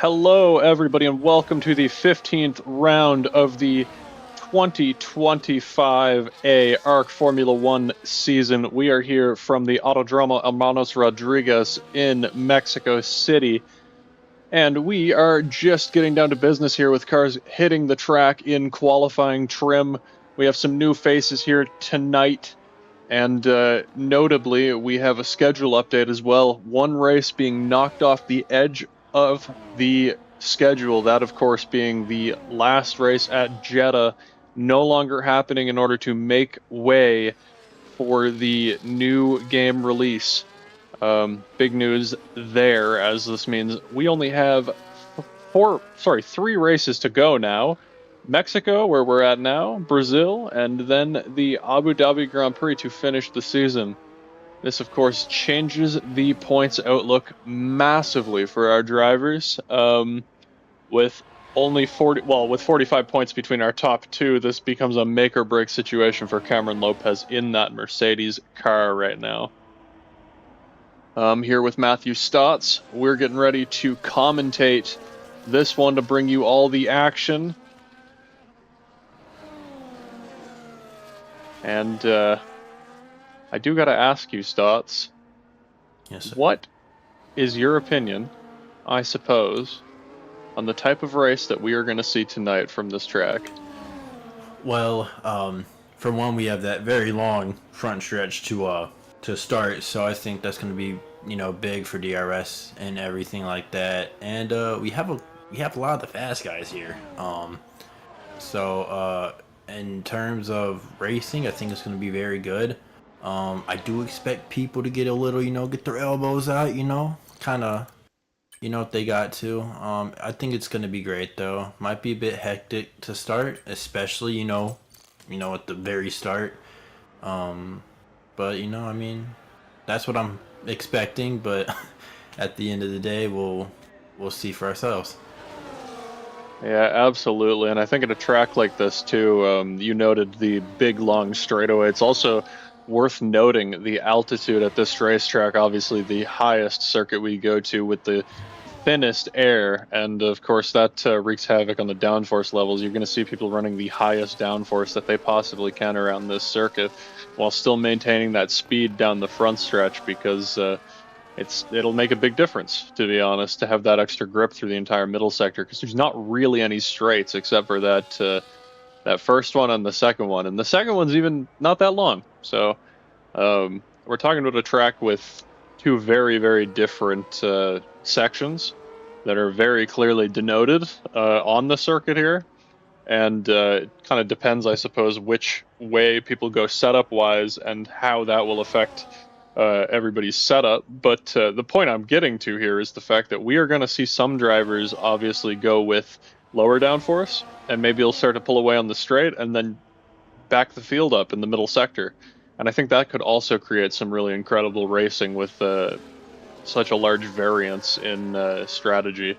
Hello, everybody, and welcome to the 15th round of the 2025A ARC Formula One season. We are here from the Autodromo Hermanos Rodriguez in Mexico City, and we are just getting down to business here with cars hitting the track in qualifying trim. We have some new faces here tonight. And notably, we have a schedule update as well. One race being knocked off the edge of the schedule, that of course being the last race at Jeddah, no longer happening in order to make way for the new game release. Big news there, as this means we only have three races to go now. Mexico, where we're at now, Brazil, and then the Abu Dhabi Grand Prix to finish the season. This, of course, changes the points outlook massively for our drivers. With only 45 points between our top two, this becomes a make or break situation for Cameron Lopez in that Mercedes car right now. Here with Matthew Stotts, we're getting ready to commentate this one to bring you all the action. And I do gotta ask you, Stotts. Yes, sir. What is your opinion, I suppose, on the type of race that we are going to see tonight from this track? Well, for one, we have that very long front stretch to start, so I think that's going to be big for DRS and everything like that. And we have a lot of the fast guys here. So in terms of racing, I think it's going to be very good. I do expect people to get a little, get their elbows out, kind of, if they got to. I think it's going to be great, though. Might be a bit hectic to start, especially, at the very start. But, I mean, that's what I'm expecting, but at the end of the day, we'll see for ourselves. Yeah, absolutely. And I think at a track like this, too, you noted the big, long straightaway. It's also worth noting the altitude at this racetrack, obviously the highest circuit we go to with the thinnest air. And, of course, that wreaks havoc on the downforce levels. You're going to see people running the highest downforce that they possibly can around this circuit while still maintaining that speed down the front stretch because it'll make a big difference, to be honest, to have that extra grip through the entire middle sector, because there's not really any straights except for that first one and the second one, and the second one's even not that long. So we're talking about a track with two very, very different sections that are very clearly denoted on the circuit here, and it kind of depends, I suppose, which way people go setup wise and how that will affect everybody's setup. But the point I'm getting to here is the fact that we are going to see some drivers obviously go with lower downforce, and maybe he'll start to pull away on the straight and then back the field up in the middle sector. And I think that could also create some really incredible racing with such a large variance in strategy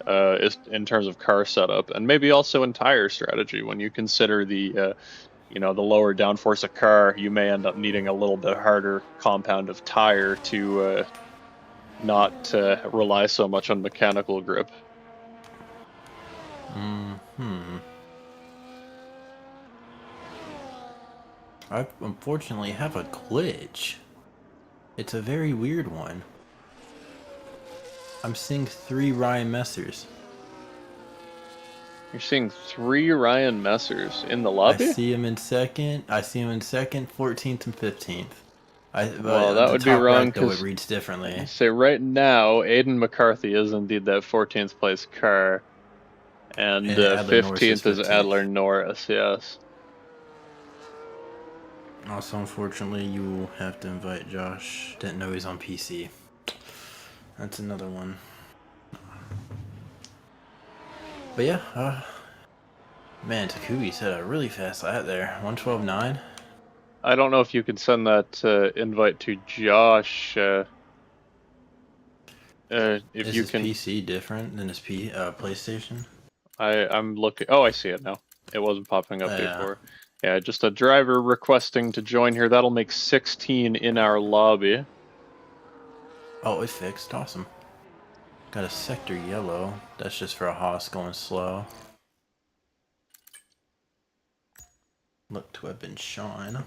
in terms of car setup, and maybe also in tire strategy. When you consider the lower downforce of car, you may end up needing a little bit harder compound of tire to not rely so much on mechanical grip. I unfortunately have a glitch. It's a very weird one. I'm seeing 3 Ryan Messers. You're seeing 3 Ryan Messers in the lobby? I see him in second, 14th, and 15th. Well, that would be wrong, because it reads differently. Say right now, Aiden McCarthy is indeed that 14th place car, and 15th is Adler Norris, yes. Also, unfortunately, you have to invite Josh. Didn't know he's on PC. That's another one. But yeah, man, Takubi's had a really fast lap there. 112.9. I don't know if you could send that invite to Josh. If is you his can. PC different than his PlayStation? I'm looking. Oh, I see it now. It wasn't popping up before. Yeah, just a driver requesting to join here. That'll make 16 in our lobby. Oh, it fixed. Awesome. Got a sector yellow. That's just for a Haas going slow. Look to have been Sean.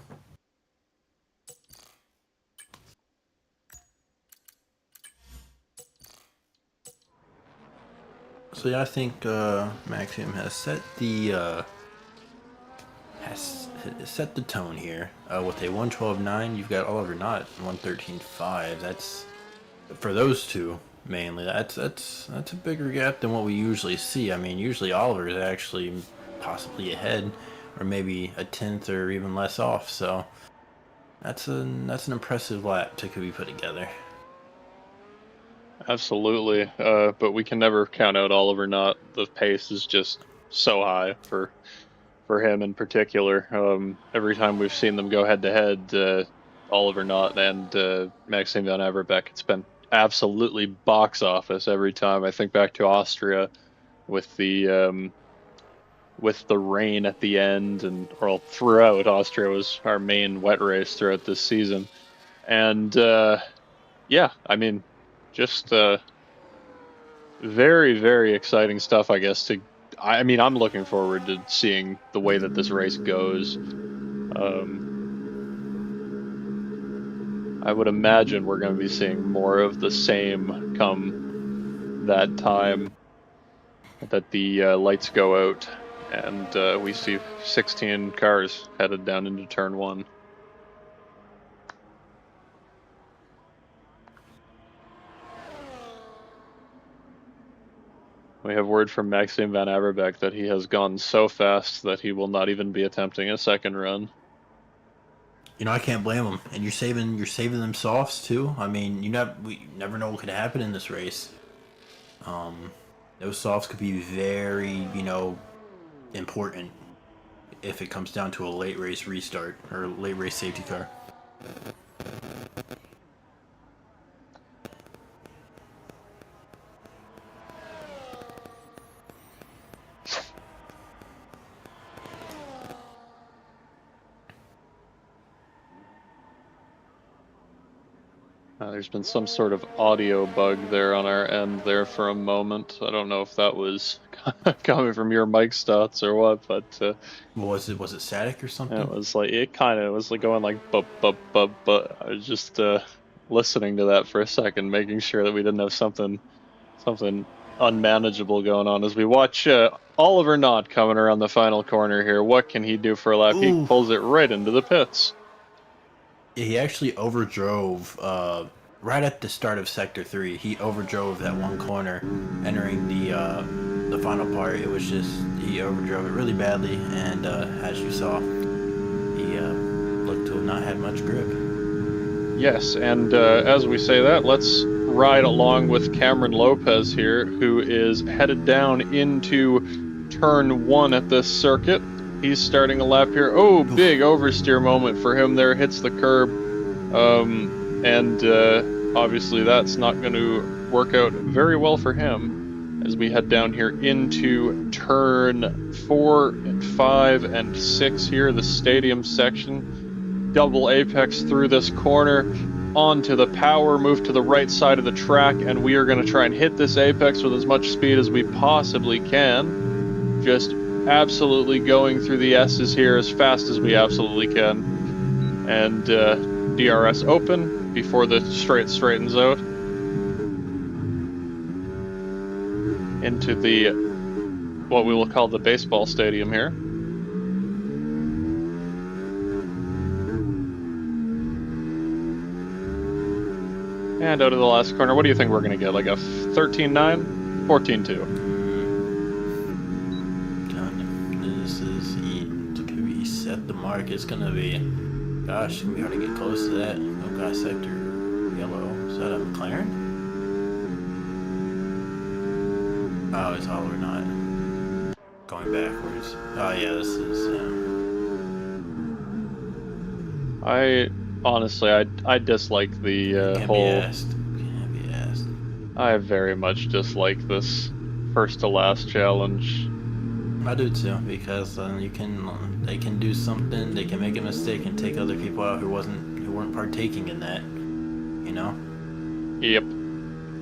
So yeah, I think Maxim has set the tone here. With a 112.9, you've got Oliver Knott 113.5. That's for those two mainly. That's a bigger gap than what we usually see. I mean, usually Oliver is actually possibly ahead, or maybe a tenth or even less off. So that's an impressive lap to be put together. Absolutely. But we can never count out Oliver Knott. The pace is just so high for him in particular. Every time we've seen them go head to head, Oliver Knott and Maxime Van Averbeek, it's been absolutely box office every time. I think back to Austria with the rain at the end, and or throughout. Austria was our main wet race throughout this season, and yeah, I mean, just very, very exciting stuff, I guess. I mean, I'm looking forward to seeing the way that this race goes. I would imagine we're going to be seeing more of the same come that time that the lights go out and we see 16 cars headed down into turn one. We have word from Maxime Van Averbeek that he has gone so fast that he will not even be attempting a second run. You know, I can't blame him. And you're saving them softs too. I mean, we never know what could happen in this race. Those softs could be very, important if it comes down to a late race restart or late race safety car. There's been some sort of audio bug there on our end there for a moment. I don't know if that was coming from your mic stats or what, but Was it static or something? it was like going like bup bup bup. But I was just listening to that for a second, making sure that we didn't have something unmanageable going on as we watch Oliver Knott coming around the final corner here. What can he do for a lap? Ooh. He pulls it right into the pits. Yeah, he actually overdrove right at the start of Sector 3. He overdrove that one corner entering the final part. It was just, he overdrove it really badly, and as you saw, he looked to have not had much grip. Yes, and as we say that, let's ride along with Cameron Lopez here, who is headed down into turn one at this circuit. He's starting a lap here. Oh, big oversteer moment for him there. Hits the curb. And obviously that's not going to work out very well for him as we head down here into turn 4 and 5 and 6 here, the stadium section. Double apex through this corner onto the power, move to the right side of the track, and we are going to try and hit this apex with as much speed as we possibly can. Just absolutely going through the S's here as fast as we absolutely can. And DRS open before the straightens out. Into the, what we will call the baseball stadium here. And out of the last corner, what do you think we're going to get? Like a 13.9? 14.2? He set the mark. It's going to be, gosh, we ought to get close to that. Oh gosh, sector yellow. Is that a McLaren? Oh, it's Oliver Knott. Going backwards. Oh yeah, this is, I honestly, I dislike the can't whole. Be asked. Can't be asked. I very much dislike this first to last challenge. I do too, because they can do something, they can make a mistake and take other people out who weren't partaking in that, you know? Yep,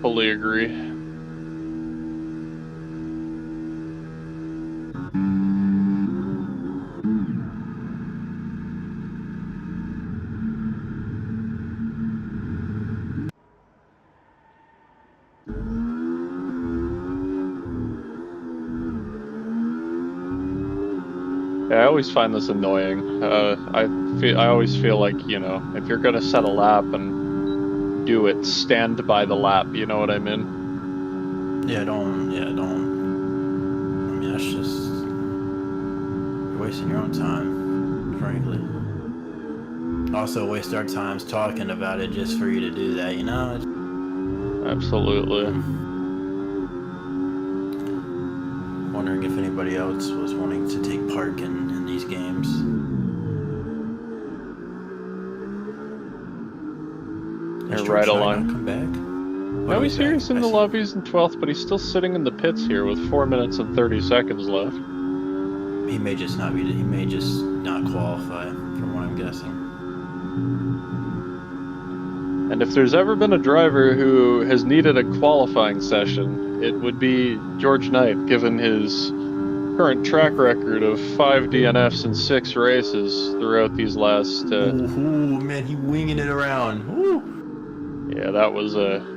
fully agree. Yeah, I always find this annoying. I always feel like, if you're gonna set a lap and do it, stand by the lap. You know what I mean? Yeah, don't. Yeah, don't. I mean, that's just you're wasting your own time, frankly. Also, waste our times talking about it just for you to do that. You know. Absolutely. Wondering if anybody else was wanting to take part in these games. Has They're right George Knight not along. come back? Oh No, no, he's he's here. back. He's in I the see. lobbies in 12th, but he's still sitting in the pits here with 4 minutes and 30 seconds left. He may just not be. He may just not qualify, from what I'm guessing. And if there's ever been a driver who has needed a qualifying session, it would be George Knight, given his current track record of 5 DNFs in 6 races throughout these last. Ooh, man, he winging it around. Ooh. Yeah, that was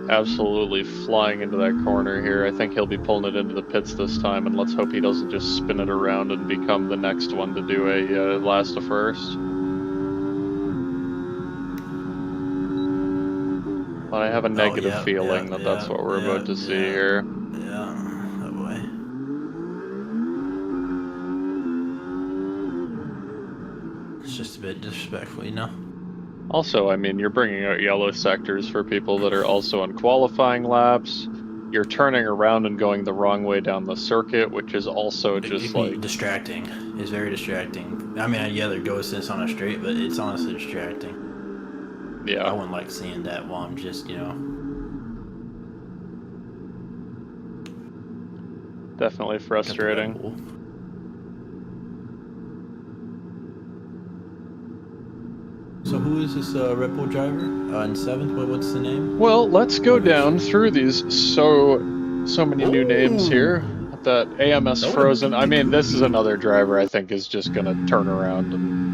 absolutely flying into that corner here. I think he'll be pulling it into the pits this time, and let's hope he doesn't just spin it around and become the next one to do a last to first. But I have a Oh negative yeah, yeah, feeling that that's yeah, what we're yeah, about to see yeah, here. yeah. Oh boy. It's just a bit disrespectful, you know. Also, I mean, you're bringing out yellow sectors for people that are also on qualifying laps. You're turning around and going the wrong way down the circuit, which is also It just can be like, distracting. It's very distracting. I mean, yeah, there goes this on a straight, but it's honestly distracting. I yeah, wouldn't like seeing that while I'm just, definitely got the Red frustrating. Bull. So who is this Red Bull driver in seventh? What's the name? Well, let's go What is? down through these so many new names Ooh, here. That AMS that would have Frozen. beat I the mean, this is Cootie. another driver I think is just gonna turn around and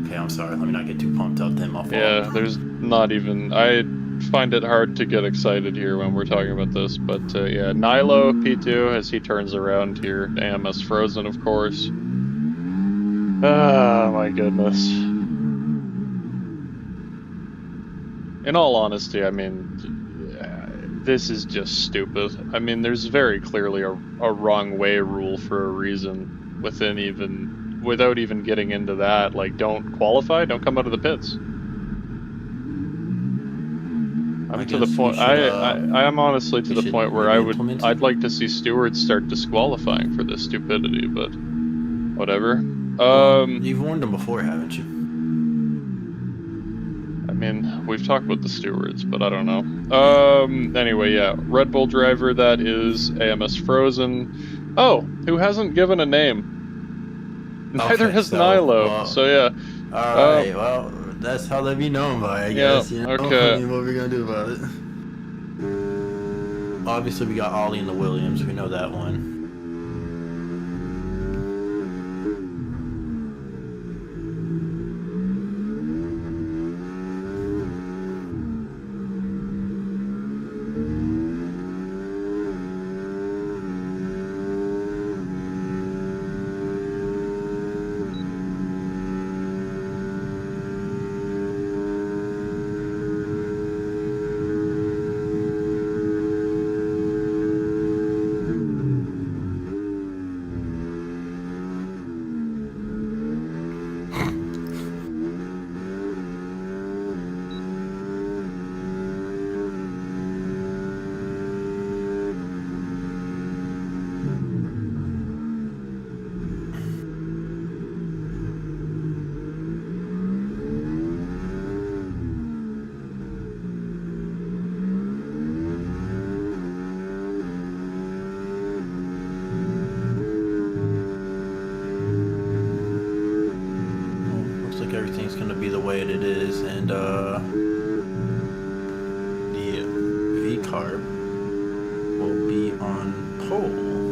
Okay, I'm sorry. Let me not get too pumped up. Then my fault. yeah, there's not even I find it hard to get excited here when we're talking about this, but yeah, Nilo P2 as he turns around here, AMS Frozen of course. Ah, my goodness. In all honesty, I mean, this is just stupid. I mean, there's very clearly a wrong way rule for a reason without even getting into that. Like, don't qualify, don't come out of the pits. I I'm to the guess we point. should I am honestly to we the should point where maybe implement it. I'd like to see stewards start disqualifying for this stupidity, but whatever. Well, you've warned them before, haven't you? I mean, we've talked about the stewards, but I don't know. Yeah. Anyway, yeah, Red Bull driver that is AMS Frozen. Oh, who hasn't given a name? Neither Okay. has So, Nilo. well, So yeah, all uh, right. Well, that's how they be known by, I yeah, guess. You know. I okay. mean, what are we gonna do about it? Obviously, we got Ollie and the Williams. We know that one. Well, looks like everything's gonna be the way it is, and the V carb will be on pole.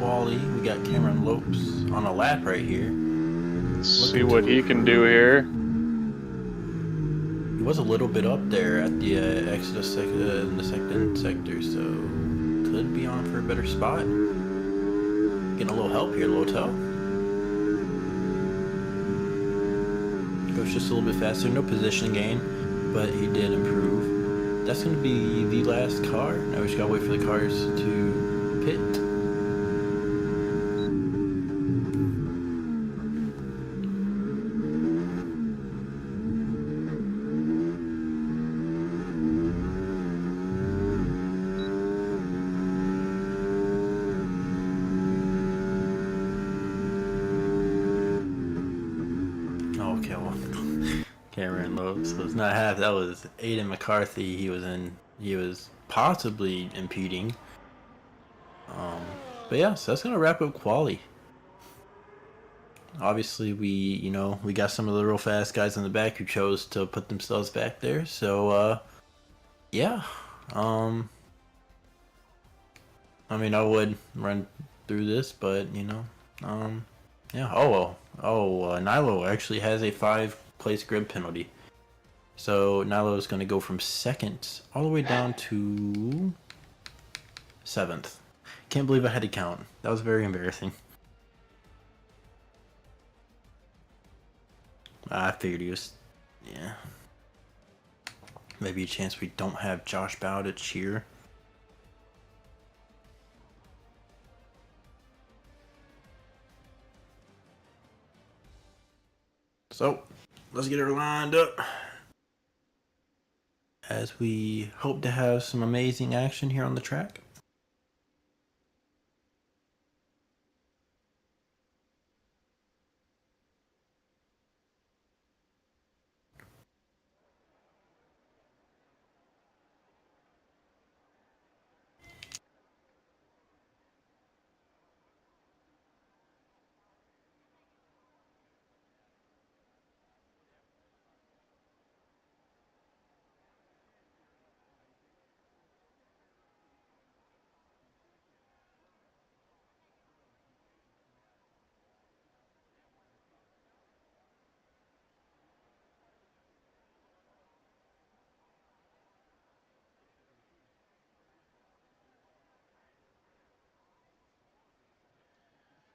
Quali. We got Cameron Lopes on a lap right here. Let's see Looking what to he can do here. improve. He was a little bit up there at the Exodus in the second sector, so could be on for a better spot. Getting a little help here, Lotel. Goes just a little bit faster, no position gain, but he did improve. That's going to be the last car. Now we just gotta wait for the cars to pit. Okay, well, Cameron Lopes. So it's not half. That was Aiden McCarthy. He was possibly impeding. But yeah, so that's gonna wrap up quali. Obviously, we got some of the real fast guys in the back who chose to put themselves back there. So yeah. Um, I mean, I would run through this, but yeah. Oh well. Nilo actually has a 5-place grid penalty. So Nilo is going to go from second all the way down to 7th. Can't believe I had to count. That was very embarrassing. I figured he was, yeah. Maybe a chance we don't have Josh Bow to cheer. So, let's get her lined up. As we hope to have some amazing action here on the track.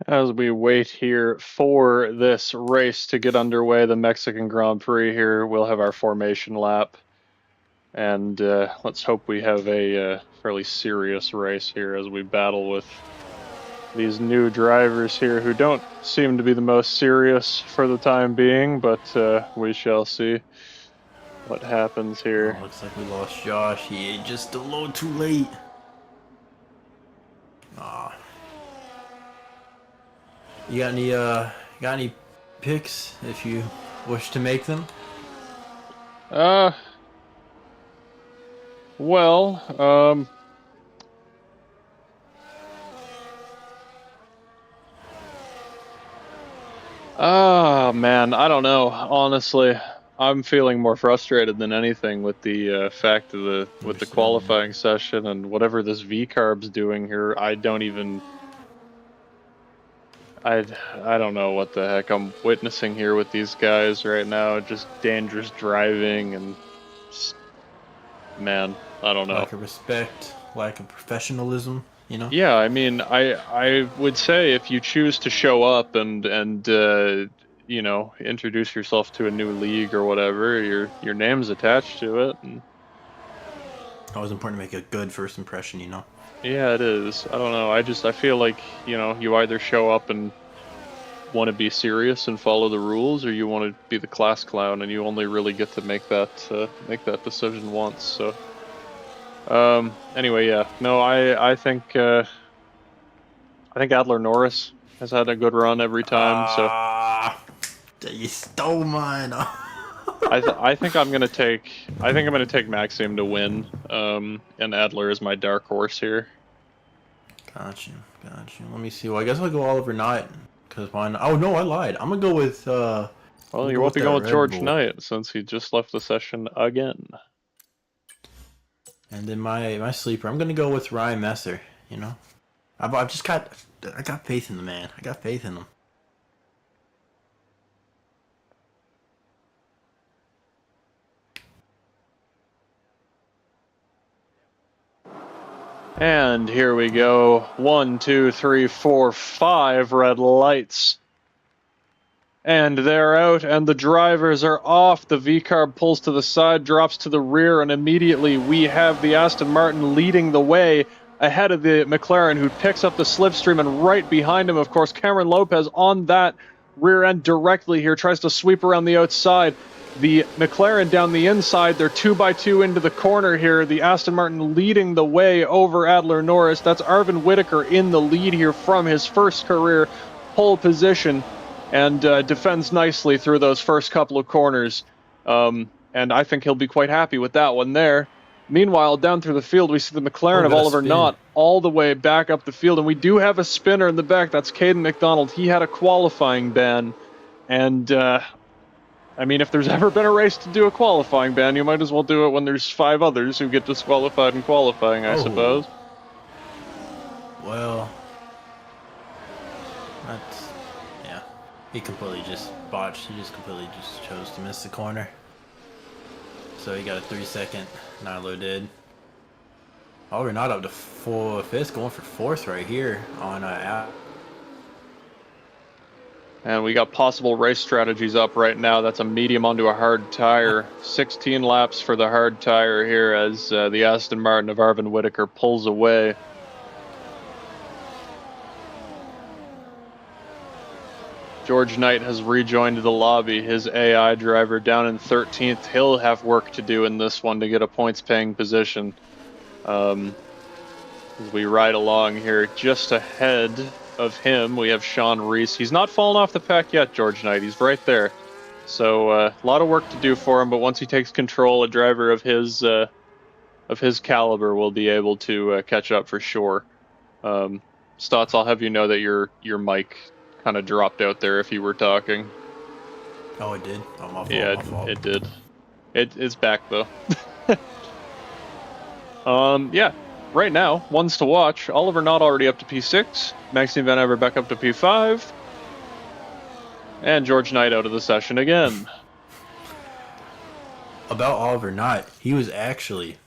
As we wait here for this race to get underway, the Mexican Grand Prix here, we'll have our formation lap. And let's hope we have a fairly serious race here as we battle with these new drivers here who don't seem to be the most serious for the time being, but we shall see what happens here. Oh, looks like we lost Josh. He ate just a little too late. Ah. You got any picks if you wish to make them? Uh, well, man, I don't know. Honestly, I'm feeling more frustrated than anything with the fact of with the Understandable. qualifying session and whatever this V-carb's doing here. I I don't know what the heck I'm witnessing here with these guys right now. Just dangerous driving and man, I don't know. Lack of respect, lack of professionalism, you know? Yeah, I mean, I would say if you choose to show up and introduce yourself to a new league or whatever, your name's attached to it. And Always important to make a good first impression, you know? yeah, it is. I don't know. I feel like, you either show up and want to be serious and follow the rules, or you want to be the class clown, and you only really get to make that decision once. So, anyway, yeah, no, I think Adler Norris has had a good run every time. So Ah, you stole mine. I think I'm gonna take Maxim to win. And Adler is my dark horse here. Got you. Let me see. Well, I guess I'll go Oliver Knight. Cause why not? Oh no, I lied. I'm gonna go with Well, you go won't with be that going with Red George Bull. Knight since he just left the session again. And then my sleeper, I'm gonna go with Ryan Messer. You know, I got faith in the man. I got faith in him. And here we go. 1, 2, 3, 4, 5 red lights. And they're out, and the drivers are off. The V-carb pulls to the side, drops to the rear, and immediately we have the Aston Martin leading the way ahead of the McLaren, who picks up the slipstream, and right behind him, of course, Cameron Lopez on that rear end directly here, tries to sweep around the outside. The McLaren down the inside, they're 2x2 into the corner here. The Aston Martin leading the way over Adler Norris. That's Arvin Whitaker in the lead here from his first career pole position, and defends nicely through those first couple of corners. And I think he'll be quite happy with that one there. Meanwhile, down through the field, we see the McLaren of Oliver Knott all the way back up the field, and we do have a spinner in the back. That's Caden McDonald. He had a qualifying ban, and I mean, if there's ever been a race to do a qualifying ban, you might as well do it when there's 5 others who get disqualified in qualifying, I suppose. Well, that's, yeah. He completely just botched. He just completely just chose to miss the corner. So he got a 3-second. Nilo did. Oh, we're not up to 5th, going for 4th right here on out. And we got possible race strategies up right now. That's a medium onto a hard tire. 16 laps for the hard tire here as the Aston Martin of Arvin Whitaker pulls away. George Knight has rejoined the lobby. His AI driver down in 13th. He'll have work to do in this one to get a points-paying position. As we ride along here, just ahead of him, we have Sean Reese. He's not fallen off the pack yet, George Knight. He's right there. So a lot of work to do for him, but once he takes control, a driver of his caliber will be able to catch up for sure. Stotts, I'll have you know that your mic kind of dropped out there if you were talking. Oh, it did? Oh, my fault, yeah, my fault. it did. It's back, though. Yeah. Right now, ones to watch. Oliver Knott already up to P6. Maxime Van Ever back up to P5. And George Knight out of the session again. About Oliver Knott, he was actually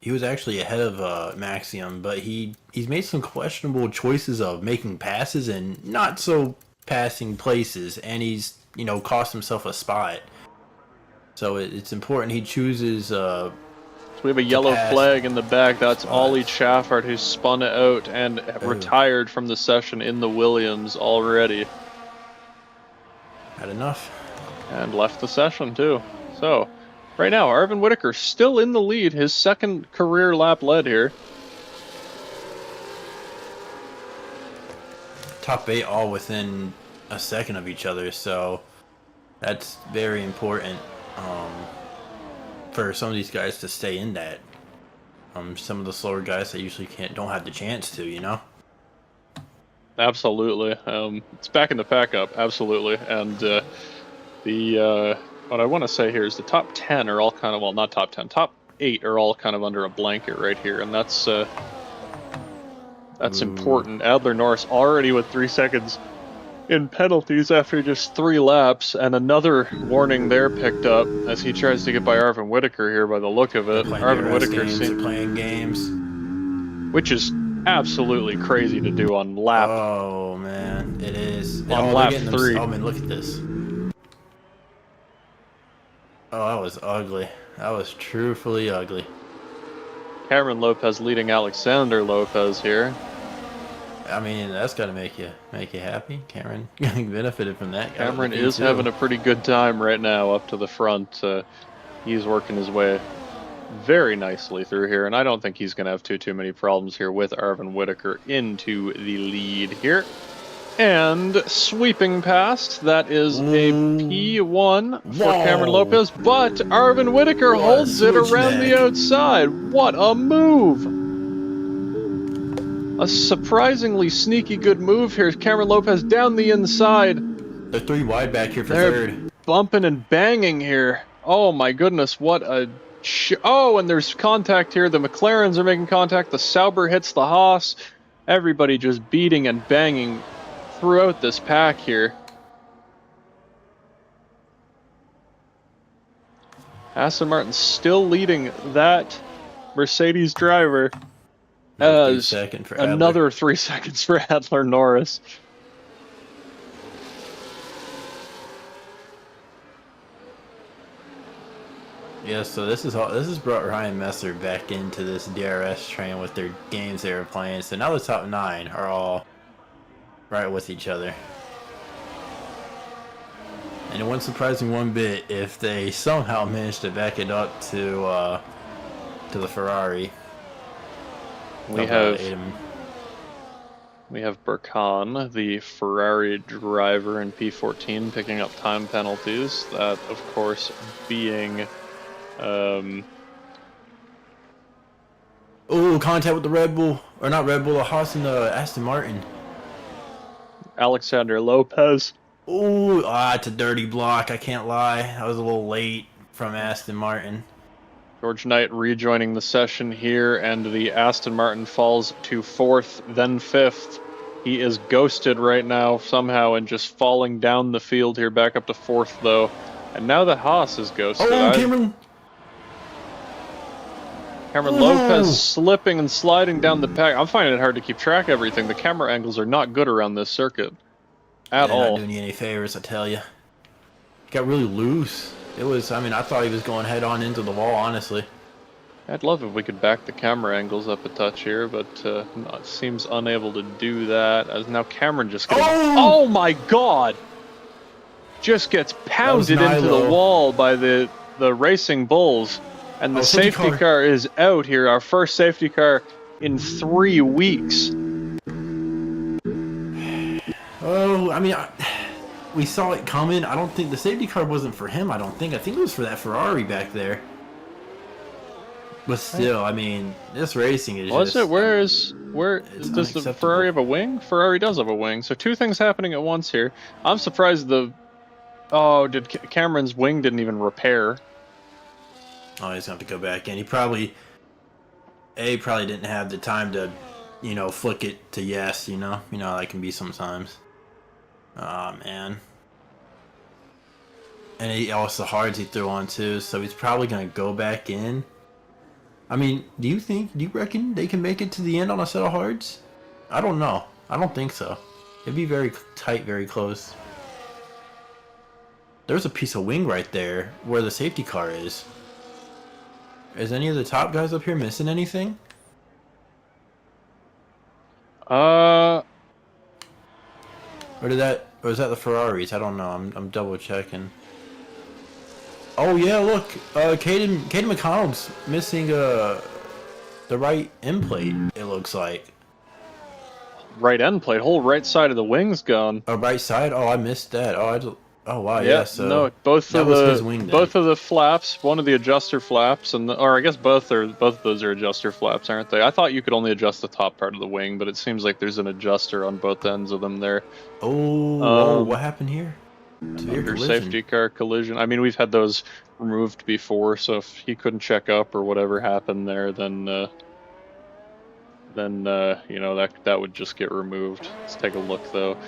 ahead of Maxime, but he's made some questionable choices of making passes and not so passing places, and he's cost himself a spot. So it's important he chooses. So we have a yellow flag in the back. That's Ollie Chaffard, who spun out and retired from the session in the Williams already. Had enough. And left the session too. So right now, Arvin Whitaker still in the lead, his second career lap led here. Top 8 all within a second of each other, so that's very important for some of these guys to stay in that. Some of the slower guys that usually don't have the chance to, Absolutely. It's back in the pack up, absolutely. And what I want to say here is the top 10 are all kind of, well, not top 10, top 8 are all kind of under a blanket right here, and that's important. Adler Norris already with 3 seconds in penalties after just 3 laps, and another warning there picked up as he tries to get by Arvin Whitaker here by the look of it. Arvin Whitaker playing games, which is absolutely crazy to do on lap. Oh man, it is. On lap 3. Oh man, look at this. Oh, that was ugly. That was truthfully ugly. Cameron Lopez leading Alexander Lopez here. I mean, that's got to make you happy. Cameron benefited from that. Cameron is having a pretty good time right now up to the front. He's working his way very nicely through here, and I don't think he's going to have too many problems here with Arvin Whitaker into the lead here. And sweeping past, that is a P1 for Cameron Lopez, but Arvin Whitaker holds it around the outside. What a move! A surprisingly sneaky good move here. Cameron Lopez down the inside. They're 3 wide back here for third. Bumping and banging here. Oh my goodness, what a... Oh, and there's contact here. The McLarens are making contact. The Sauber hits the Haas. Everybody just beating and banging throughout this pack here. Aston Martin still leading that Mercedes driver Another as 3 seconds for Adler. another 3 seconds for Adler Norris. Yeah, so this has brought Ryan Messer back into this DRS train with their games they were playing. So now the top 9 are all right with each other. And it wouldn't surprise me one bit if they somehow managed to back it up to the Ferrari. We have Burkan, the Ferrari driver in P14, picking up time penalties. That, of course, being Oh, contact with the Red Bull, or not Red Bull, the Haas and the Aston Martin. Alexander Lopez. Oh, it's a dirty block. I can't lie. I was a little late from Aston Martin. George Knight rejoining the session here, and the Aston Martin falls to 4th, then 5th. He is ghosted right now somehow and just falling down the field here, back up to 4th though. And now the Haas is ghosted. Oh, Cameron Lopez slipping and sliding down the pack. I'm finding it hard to keep track of everything. The camera angles are not good around this circuit at all. Not doing you any favors, I tell you. He got really loose. It was, I mean, I thought he was going head on into the wall, honestly. I'd love if we could back the camera angles up a touch here, but seems unable to do that. As now Cameron just getting... Oh my god! Just gets pounded into the wall by the Racing Bulls. And the safety car is out here. Our first safety car in 3 weeks. Oh, I mean, we saw it coming. I don't think the safety car wasn't for him. I think it was for that Ferrari back there. But still, I mean, this racing is Was it? Does the Ferrari have a wing? Ferrari does have a wing. So 2 things happening at once here. I'm surprised Cameron's wing didn't even repair. Oh, he's going to have to go back in. He probably didn't have the time to, flick it to yes, You know how that can be sometimes. Oh, man. And he also the hards he threw on, too, so he's probably going to go back in. I mean, do you reckon they can make it to the end on a set of hards? I don't know. I don't think so. It'd be very tight, very close. There's a piece of wing right there where the safety car is. Is any of the top guys up here missing anything? Or is that the Ferraris? I don't know. I'm double checking. Oh yeah, look, Caden McConnell's missing the right end plate. It looks like. Right end plate, whole right side of the wing's gone. Oh, right side. Oh, I missed that. Oh wow, yeah. So no, both of the flaps, one of the adjuster flaps, or I guess both of those are adjuster flaps, aren't they? I thought you could only adjust the top part of the wing, but it seems like there's an adjuster on both ends of them there. Oh, what happened here? Under safety car collision. I mean, we've had those removed before, so if he couldn't check up or whatever happened there, then that would just get removed. Let's take a look though.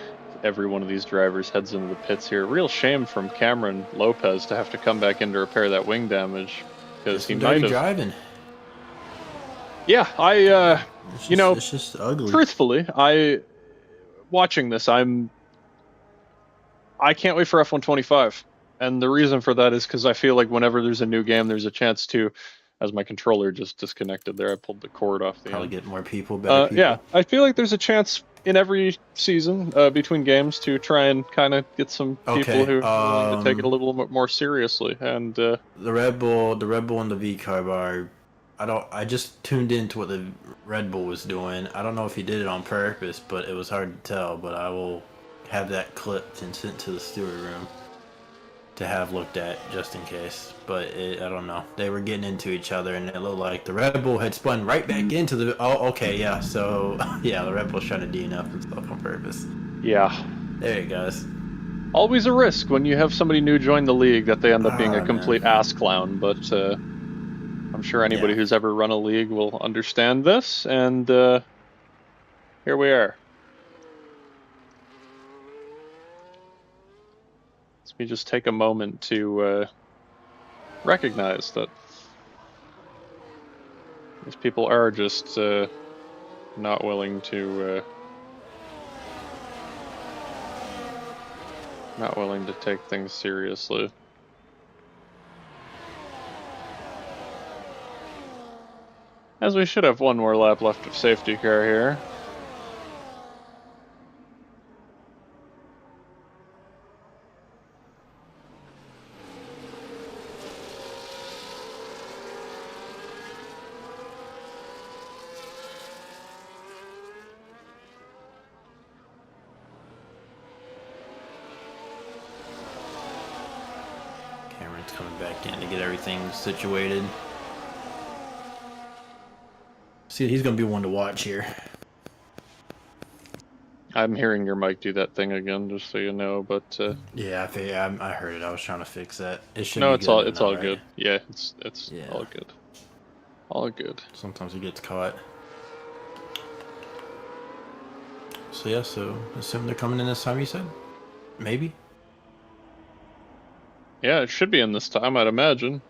Every one of these drivers heads into the pits here. Real shame from Cameron Lopez to have to come back in to repair that wing damage, because he might have. Driving. Yeah, it's just ugly. Truthfully, watching this, I can't wait for F125, and the reason for that is because I feel like whenever there's a new game, there's a chance to, as my controller just disconnected there, I pulled the cord off the Probably end. get more people, better people. Yeah, I feel like there's a chance in every season between games to try and kind of get some people who are willing to take it a little bit more seriously. And the Red Bull and the V carb are. I just tuned into what the Red Bull was doing. I don't know if he did it on purpose, but it was hard to tell. But I will have that clipped and sent to the steward room to have looked at just in case. But I don't know. They were getting into each other, and it looked like the Red Bull had spun right back into the. Oh, okay, yeah. So yeah, the Red Bull's trying to DNF himself on purpose. Yeah. There it goes. Always a risk when you have somebody new join the league that they end up being a complete ass clown, but I'm sure anybody who's ever run a league will understand this, and here we are. Let me just take a moment to recognize that these people are just not willing to take things seriously. As we should have one more lap left of safety car here. Cameron's coming back in to get everything situated. See, he's gonna be one to watch here. I'm hearing your mic do that thing again, just so you know. But Yeah, I heard it. I was trying to fix that. It should no, be it's all good now, right? good. Yeah, it's Yeah. all good. All good. Sometimes it gets caught. So yeah, so assume they're coming in this time. You said, maybe. Yeah, it should be in this time, I'd imagine.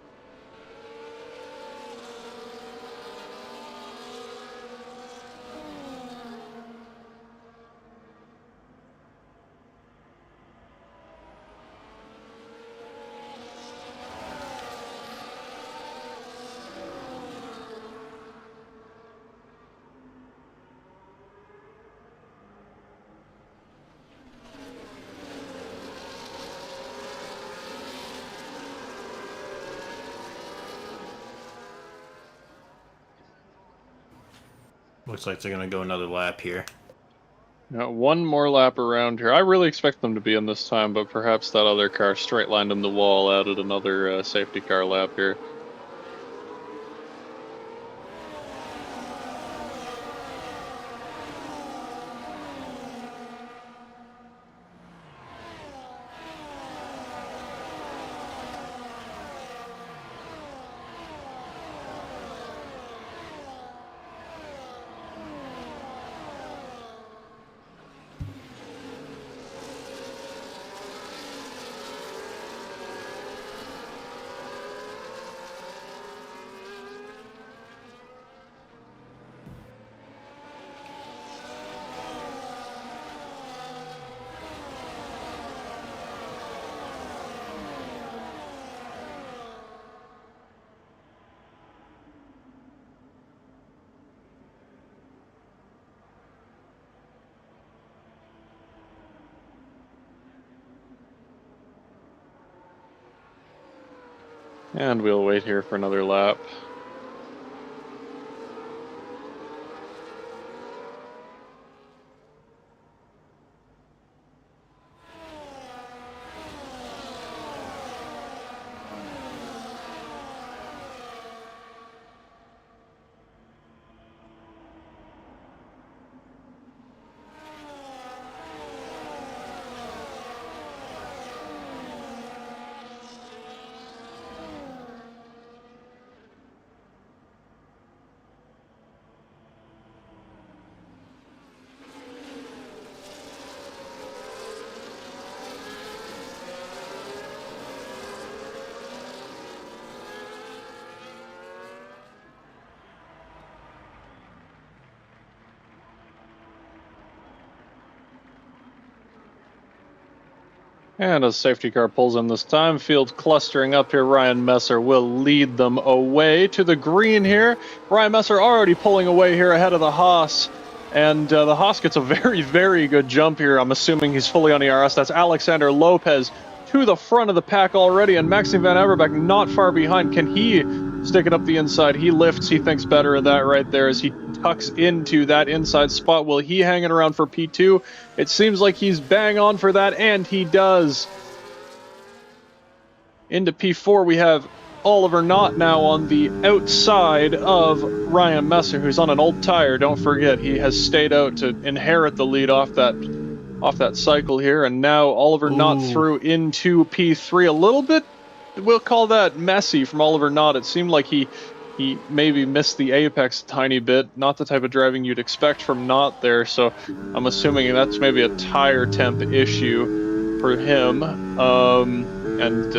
Looks like they're gonna go another lap here. Now, one more lap around here. I really expect them to be in this time, but perhaps that other car straight lined them the wall, added another safety car lap here. And we'll wait here for another lap. And as safety car pulls in this time, field clustering up here, Ryan Messer will lead them away to the green here. Ryan Messer already pulling away here ahead of the Haas. And the Haas gets a very, very good jump here. I'm assuming he's fully on ERS. That's Alexander Lopez to the front of the pack already. And Maxime Van Averbeck not far behind. Can he stick it up the inside? He lifts. He thinks better of that right there as he tucks into that inside spot. Will he hang it around for P2? It seems like he's bang on for that, and he does. Into P4, we have Oliver Knott now on the outside of Ryan Messer, who's on an old tire. Don't forget, he has stayed out to inherit the lead off that cycle here, and now Oliver Knott through into P3. A little bit, we'll call that messy from Oliver Knott. It seemed like he he maybe missed the apex a tiny bit. Not the type of driving you'd expect from not there. So I'm assuming that's maybe a tire temp issue for him. And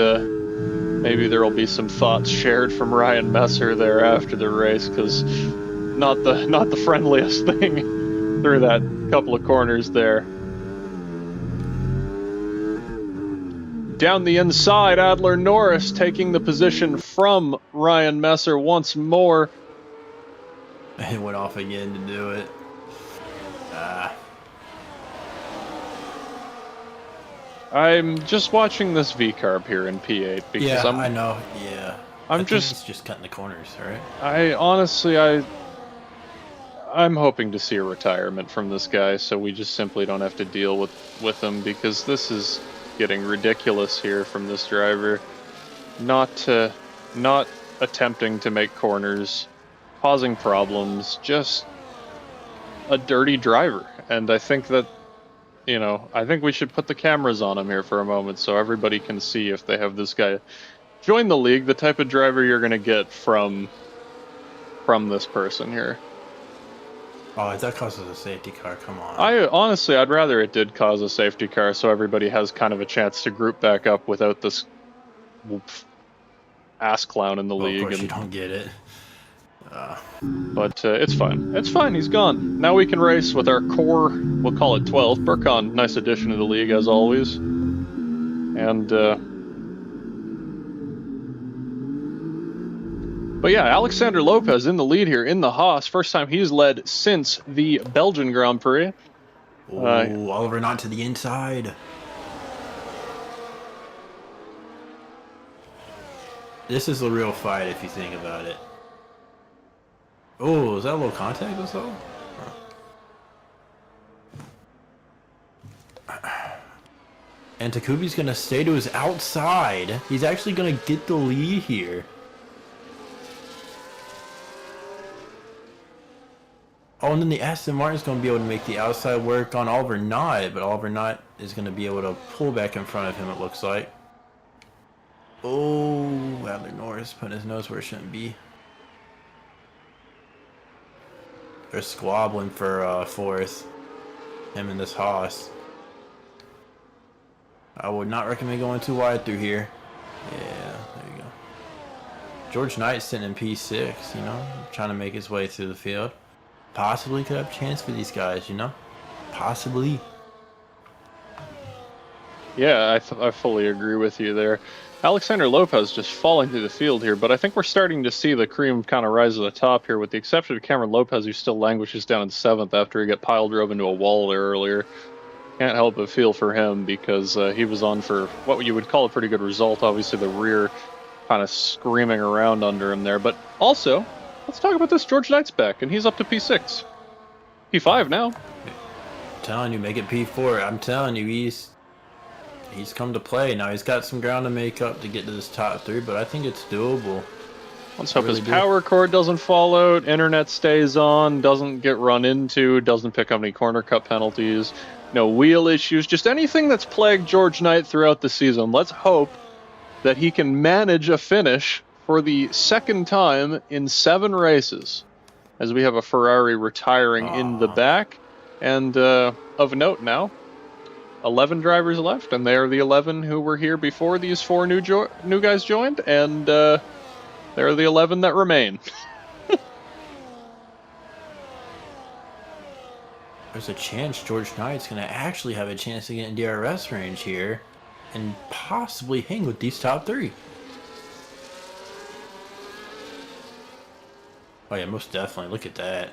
maybe there will be some thoughts shared from Ryan Messer there after the race, because not the friendliest thing through that couple of corners there. Down the inside, Adler Norris taking the position from Ryan Messer once more. It went off again to do it. I'm just watching this V-carb here in P8 because Yeah, I know. Yeah. I I'm think just he's just cutting the corners, right? I honestly I'm hoping to see a retirement from this guy, so we just simply don't have to deal with him, because this is getting ridiculous here from this driver. Not attempting to make corners, causing problems, just a dirty driver. And I think that, I think we should put the cameras on him here for a moment so everybody can see, if they have this guy join the league, the type of driver you're going to get from this person here. Oh, that causes a safety car. Come on. I'd rather it did cause a safety car, so everybody has kind of a chance to group back up without this ass clown in the league. Of course you don't get it. But it's fine. It's fine. He's gone. Now we can race with our core. We'll call it 12. Burkon, nice addition to the league as always. And but yeah, Alexander Lopez in the lead here in the Haas. First time he's led since the Belgian Grand Prix. Oliver not to the inside. This is a real fight if you think about it. Oh, is that a little contact or so? And Takubi's gonna stay to his outside. He's actually gonna get the lead here. Oh, and then the Aston Martin's gonna be able to make the outside work on Oliver Knott, but Oliver Knott is gonna be able to pull back in front of him, it looks like. Oh, Adler Norris putting his nose where it shouldn't be. They're squabbling for fourth. Him and this Haas. I would not recommend going too wide through here. Yeah, there you go. George Knight's sitting in P6, trying to make his way through the field. Possibly could have a chance for these guys, Possibly. Yeah, I fully agree with you there. Alexander Lopez just falling through the field here, but I think we're starting to see the cream kind of rise to the top here, with the exception of Cameron Lopez, who still languishes down in 7th after he got pile drove into a wall there earlier. Can't help but feel for him, because he was on for what you would call a pretty good result. Obviously, the rear kind of screaming around under him there. But also, let's talk about this. George Knight's back, and he's up to P6. P5 now. I'm telling you, make it P4. I'm telling you, he's come to play. Now he's got some ground to make up to get to this top 3, but I think it's doable. Let's hope his power cord doesn't fall out, internet stays on, doesn't get run into, doesn't pick up any corner cut penalties, no wheel issues, just anything that's plagued George Knight throughout the season. Let's hope that he can manage a finish for the second time in 7 races, as we have a Ferrari retiring in the back. And of note now, 11 drivers left, and they are the 11 who were here before these 4 new guys joined, and they're the 11 that remain. There's a chance George Knight's going to actually have a chance to get in DRS range here and possibly hang with these top 3. Oh yeah, most definitely. Look at that.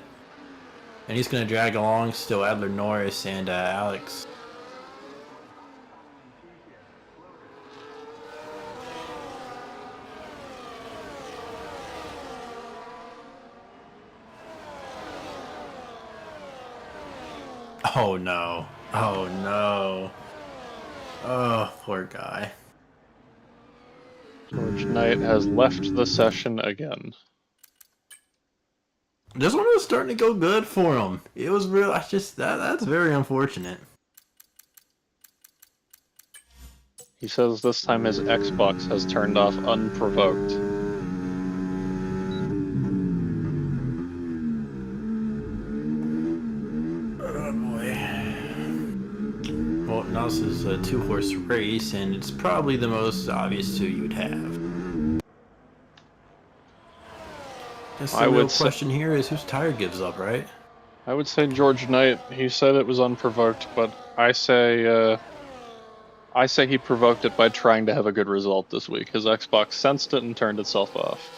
And he's going to drag along still Adler Norris and Alex. Oh no. Oh no. Oh, poor guy. George Knight has left the session again. This one was starting to go good for him. It was real. That's very unfortunate. He says this time his Xbox has turned off unprovoked. well, now this is a 2-horse race, and it's probably the most obvious 2 you would have. Guess I the real would say, question here is whose tire gives up, right? I would say George Knight. He said it was unprovoked, but I say he provoked it by trying to have a good result this week. His Xbox sensed it and turned itself off.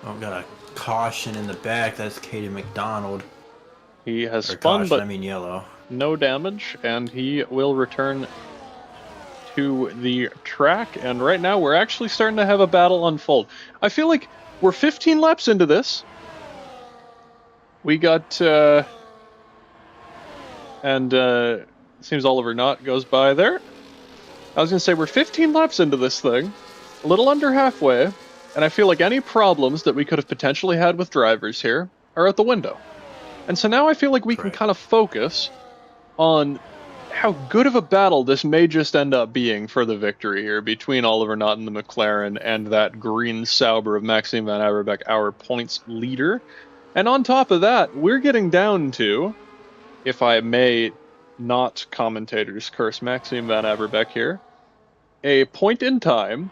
Oh, got a caution in the back. That's Katie McDonald. He has Or spun, caution, but I mean yellow. no damage, and he will return to the track. And right now, we're actually starting to have a battle unfold. I feel like we're 15 laps into this. We got, seems Oliver Knott goes by there. I was going to say, we're 15 laps into this thing, a little under halfway, and I feel like any problems that we could have potentially had with drivers here are out the window. And so now I feel like we can kind of focus on how good of a battle this may just end up being for the victory here between Oliver Knott and the McLaren and that green Sauber of Maxime Van Averbeek, our points leader. And on top of that, we're getting down to, if I may not commentators curse Maxime Van Averbeek here, a point in time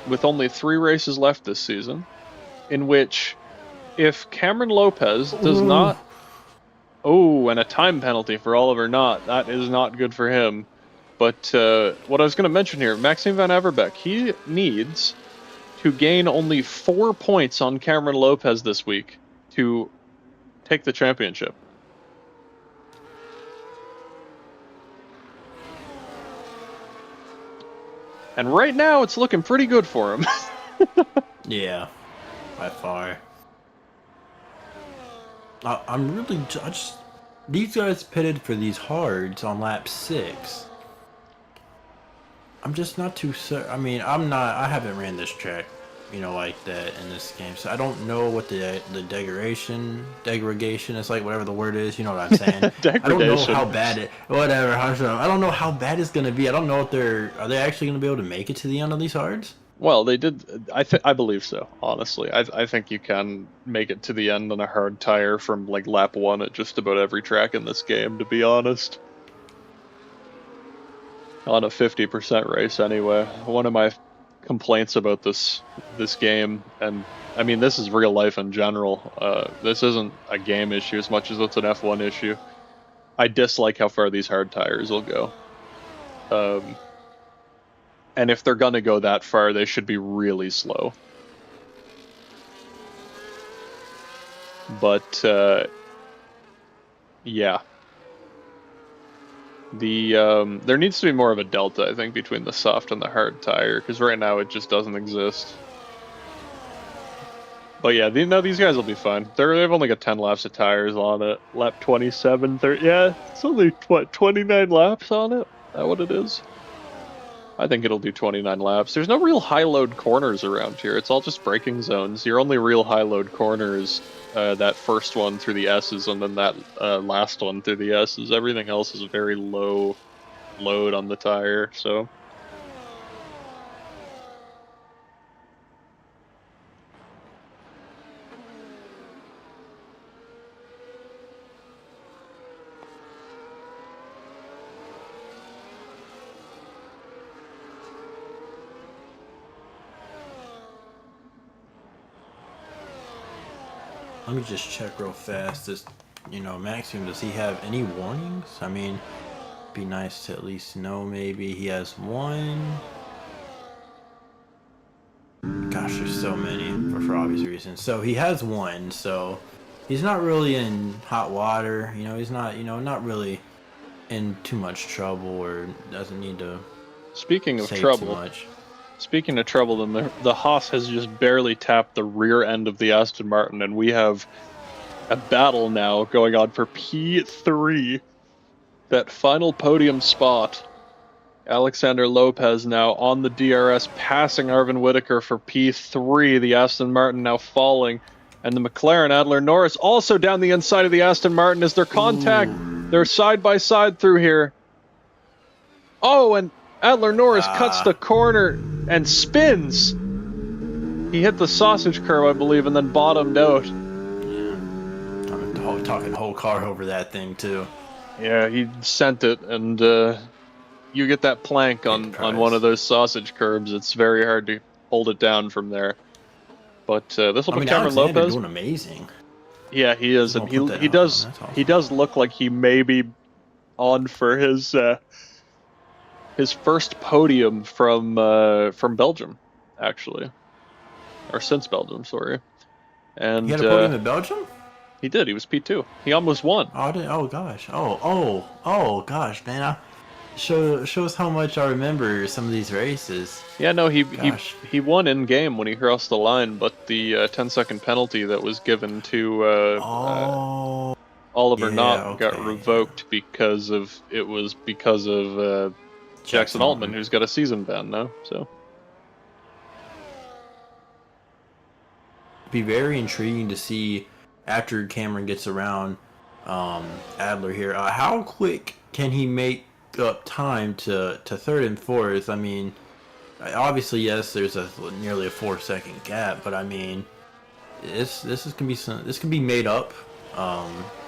with only 3 races left this season, in which if Cameron Lopez does not... Oh, and a time penalty for Oliver Knott. That is not good for him. But what I was going to mention here, Maxime Van Averbeek, he needs to gain only 4 points on Cameron Lopez this week to take the championship. And right now, it's looking pretty good for him. Yeah, by far. I'm really just... These guys pitted for these hards on lap 6. I'm just not too certain. I mean, I haven't ran this track, like that in this game. So I don't know what the degradation is like, whatever the word is. You know what I'm saying? I don't know how bad it... Whatever. I don't know how bad it's going to be. I don't know if are they actually going to be able to make it to the end of these hards? Well, they did. I believe so. Honestly, I think you can make it to the end on a hard tire from like lap 1 at just about every track in this game. To be honest, on a 50% race anyway. One of my complaints about this game, and I mean this is real life in general. This isn't a game issue as much as it's an F1 issue. I dislike how far these hard tires will go. And if they're gonna go that far, they should be really slow. But, yeah. There needs to be more of a delta, I think, between the soft and the hard tire, because right now it just doesn't exist. But yeah, these guys will be fine. They've only got 10 laps of tires on it. Lap 27, 30, yeah, it's only, 29 laps on it? Is that what it is? I think it'll do 29 laps. There's no real high-load corners around here. It's all just braking zones. Your only real high-load corner is that first one through the S's and then that last one through the S's. Everything else is a very low load on the tire, so... Let me just check real fast. Maxime, does he have any warnings? I mean, be nice to at least know maybe he has one. Gosh, there's so many for obvious reasons. So he has one, so he's not really in hot water. He's not, not really in too much trouble or doesn't need to Speaking of save trouble, too much. Speaking of trouble, then the Haas has just barely tapped the rear end of the Aston Martin, and we have a battle now going on for P3. That final podium spot. Alexander Lopez now on the DRS, passing Arvin Whitaker for P3. The Aston Martin now falling, and the McLaren Adler Norris also down the inside of the Aston Martin as their contact. Ooh. They're side by side through here. Oh, and Adler Norris cuts the corner and spins. He hit the sausage curve, I believe, and then bottomed out. Yeah. talking whole car over that thing too. Yeah, he sent it, and you get that plank Paid the on one of price. those sausage curbs. It's very hard to hold it down from there. But this will I put mean, Cameron Alexander Lopez. doing amazing. Yeah, he is, Just and gonna put that he on. does That's he awesome. does look like he may be on for his first podium from Belgium, actually, or since Belgium, sorry. He And had a podium in Belgium. he did. He was P2. He almost won. Oh, I didn't. Oh gosh. Oh gosh, man. Shows how much I remember some of these races. Yeah, no, Gosh. he won in game when he crossed the line, but the 10-second penalty that was given to Oh. Oliver Yeah. Knott got Okay. Yeah. revoked because of Jackson Jackson Altman, Altman. who's got a season ban now. So Be very intriguing to see after Cameron gets around Adler here. How quick can he make up time to third and fourth? I mean, obviously yes, there's a nearly a 4 second gap, but I mean, this is gonna be this can be made up,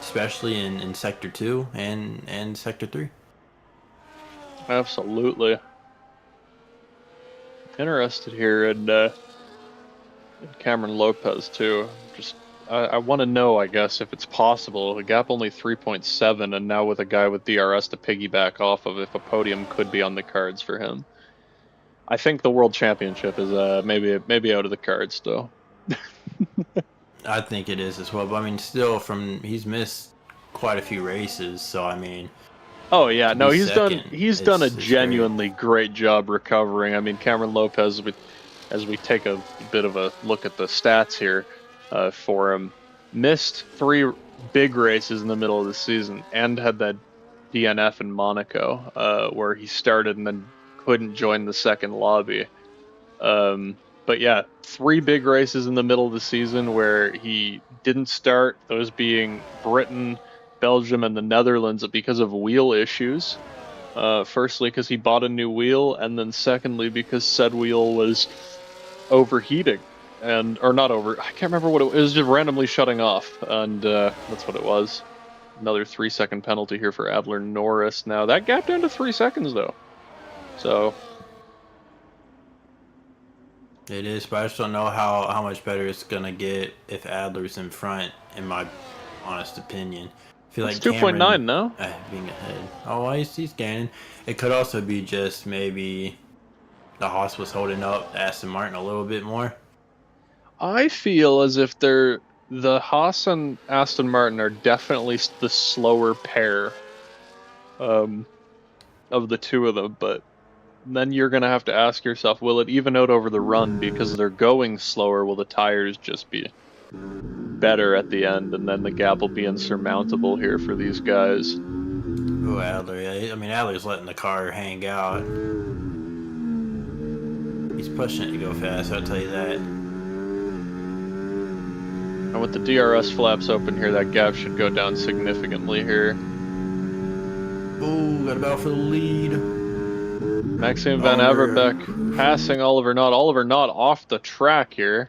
especially in sector 2 and sector 3. absolutely interested here in Cameron Lopez too. Just I want to know, I guess, if it's possible. The gap only 3.7, and now with a guy with DRS to piggyback off of, if a podium could be on the cards for him. I think the World Championship is maybe out of the cards still. I think it is as well, but I mean, still from he's missed quite a few races, so I mean, Oh yeah, to no, be second, he's done a it's great. genuinely great job recovering. I mean, Cameron Lopez, as we take a bit of a look at the stats here for him, missed 3 big races in the middle of the season and had that DNF in Monaco, where he started and then couldn't join the second lobby. But yeah, 3 big races in the middle of the season where he didn't start, those being Britain, Belgium, and the Netherlands because of wheel issues. Firstly, because he bought a new wheel, and then secondly, because said wheel was overheating. Or not over, I can't remember what it was just randomly shutting off, and that's what it was. Another 3 second penalty here for Adler Norris. Now, that gap down to 3 seconds, though. So, It is, but I just don't know how much better it's gonna get if Adler's in front. In my honest opinion, I feel that's like Cameron 2.9 now. being ahead. Oh, he's gaining. It could also be just maybe the Haas was holding up Aston Martin a little bit more. I feel as if the Haas and Aston Martin are definitely the slower pair um, of the two of them, but then you're gonna have to ask yourself, will it even out over the run because they're going slower? Will the tires just be better at the end, and then the gap will be insurmountable here for these guys? Oh, Adler. Yeah, I mean, Adler's letting the car hang out. He's pushing it to go fast. I'll tell you that. And with the DRS flaps open here, that gap should go down significantly here. Oh, got a battle for the lead. Maxime Van Oliver. Averbeck passing Oliver Knott. Oliver Knott off the track here.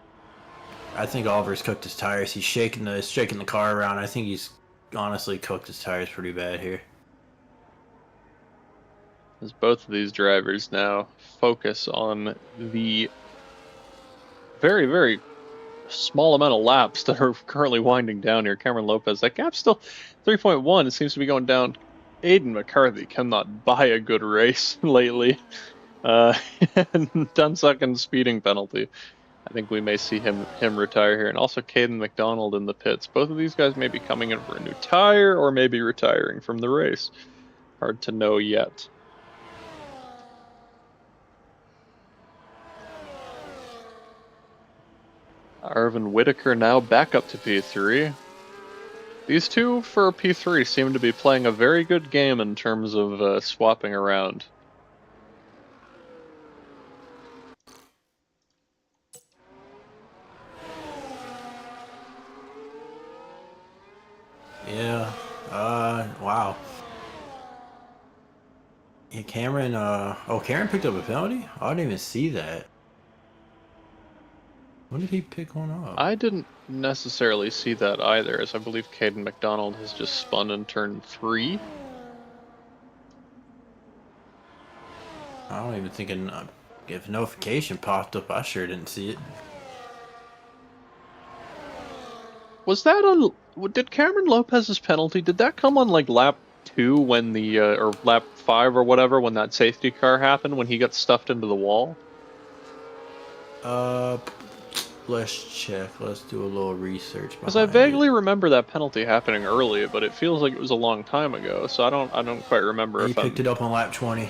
I think Oliver's cooked his tires. He's shaking the car around. I think he's honestly cooked his tires pretty bad here. As both of these drivers now focus on the very, very small amount of laps that are currently winding down here. Cameron Lopez, that gap's still 3.1. It seems to be going down. Aiden McCarthy cannot buy a good race lately. 10-second speeding penalty. I think we may see him retire here. And also Caden McDonald in the pits. Both of these guys may be coming in for a new tire or maybe retiring from the race. Hard to know yet. Arvin Whitaker now back up to P3. These two for P3 seem to be playing a very good game in terms of swapping around. Yeah. Wow. Yeah, Cameron. Oh, Cameron picked up a penalty. I didn't even see that. When did he pick one up? I didn't necessarily see that either, as I believe Caden McDonald has just spun in turn 3. I don't even think if notification popped up, I sure didn't see it. Was that on? Did Cameron Lopez's penalty? Did that come on like lap 2 when the or lap 5 or whatever when that safety car happened when he got stuffed into the wall? Uh, let's check. Let's do a little research Because I behind it. vaguely remember that penalty happening early, but it feels like it was a long time ago. So I don't quite remember He if picked I'm it up on lap 20.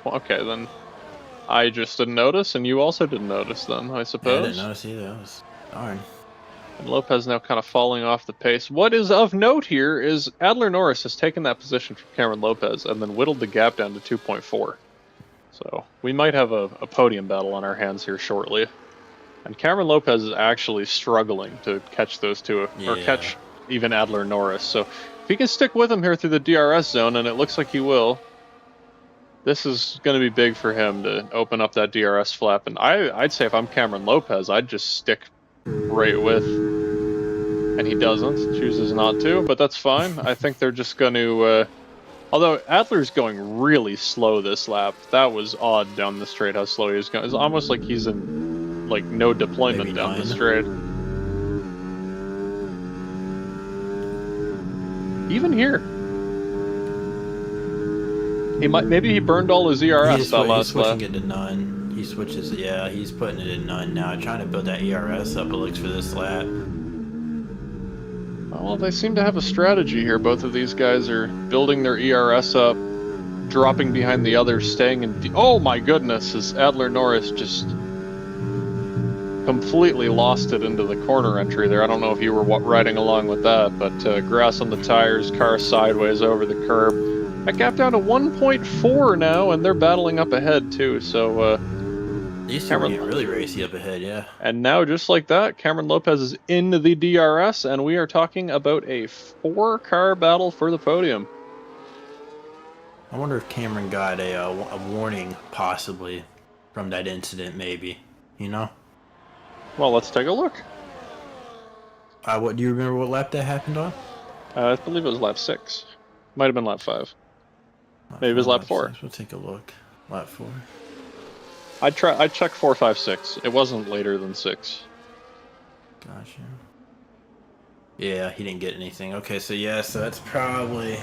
okay. Then I just didn't notice, and you also didn't notice. Then I Yeah, I didn't suppose. notice either. That was darn. And Lopez now kind of falling off the pace. What is of note here is Adler Norris has taken that position from Cameron Lopez and then whittled the gap down to 2.4. So we might have a podium battle on our hands here shortly. And Cameron Lopez is actually struggling to catch those two, or Yeah. catch even Adler Norris. So if he can stick with him here through the DRS zone, and it looks like he will, this is going to be big for him to open up that DRS flap. And I'd say if I'm Cameron Lopez, I'd just stick right with. And he doesn't, chooses not to, but that's fine. I think they're just going to, although Adler's going really slow this lap. That was odd down the straight how slow he was going. It's almost like he's in, like, no deployment Maybe down the 9. straight. Even here. Maybe he burned all his ERS that He's last lap. switching it to none. He switches, yeah, he's putting it in none now, trying to build that ERS up, it looks, for this lap. Well, they seem to have a strategy here. Both of these guys are building their ERS up, dropping behind the others, staying in. Oh my goodness! As Adler Norris just completely lost it into the corner entry there. I don't know if you were riding along with that, but grass on the tires, car sideways over the curb. That gap down to 1.4 now, and they're battling up ahead too. So These two are getting really racy up ahead, yeah. and now, just like that, Cameron Lopez is in the DRS, and we are talking about a 4-car battle for the podium. I wonder if Cameron got a warning, possibly, from that incident, maybe. You know? Well, let's take a look. What do you remember what lap that happened on? I believe it was lap 6. Might have been lap 5. Maybe it was lap 4. 6. We'll take a look. Lap 4. I'd check 4, 5, 6. It wasn't later than 6. Gotcha. Yeah, he didn't get anything. Okay, so yeah, so that's probably